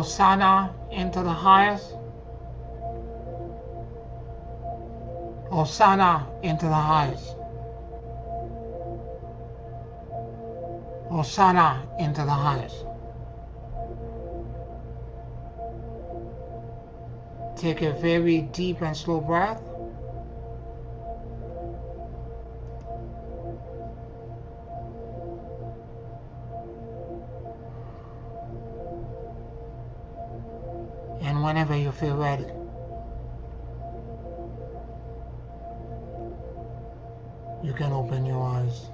[SPEAKER 1] Hosanna into the highest. Hosanna into the highest. Hosanna into the highest. Take a very deep and slow breath. And whenever you feel ready, you can open your eyes.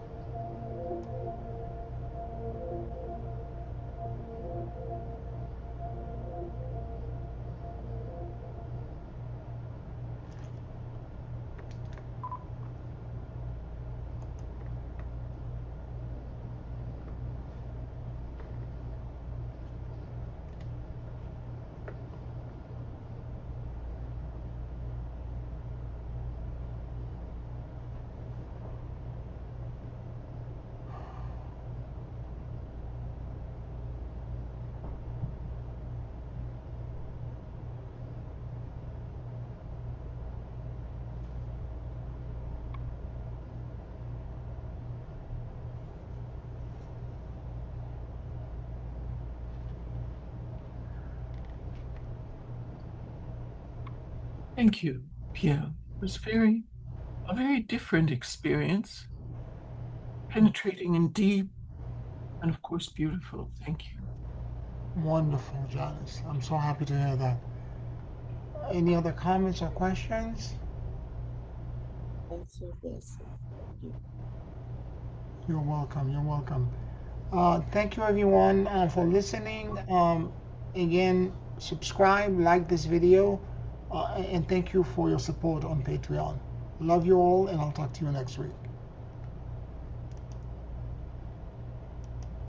[SPEAKER 2] Thank you, Pierre. It was a very different experience, penetrating and deep, and of course, beautiful. Thank you.
[SPEAKER 1] Wonderful, Janice. I'm so happy to hear that. Any other comments or questions? You're welcome. You're welcome. Thank you, everyone, for listening. Again, subscribe, like this video, and thank you for your support on Patreon. Love you all, and I'll talk to you next week.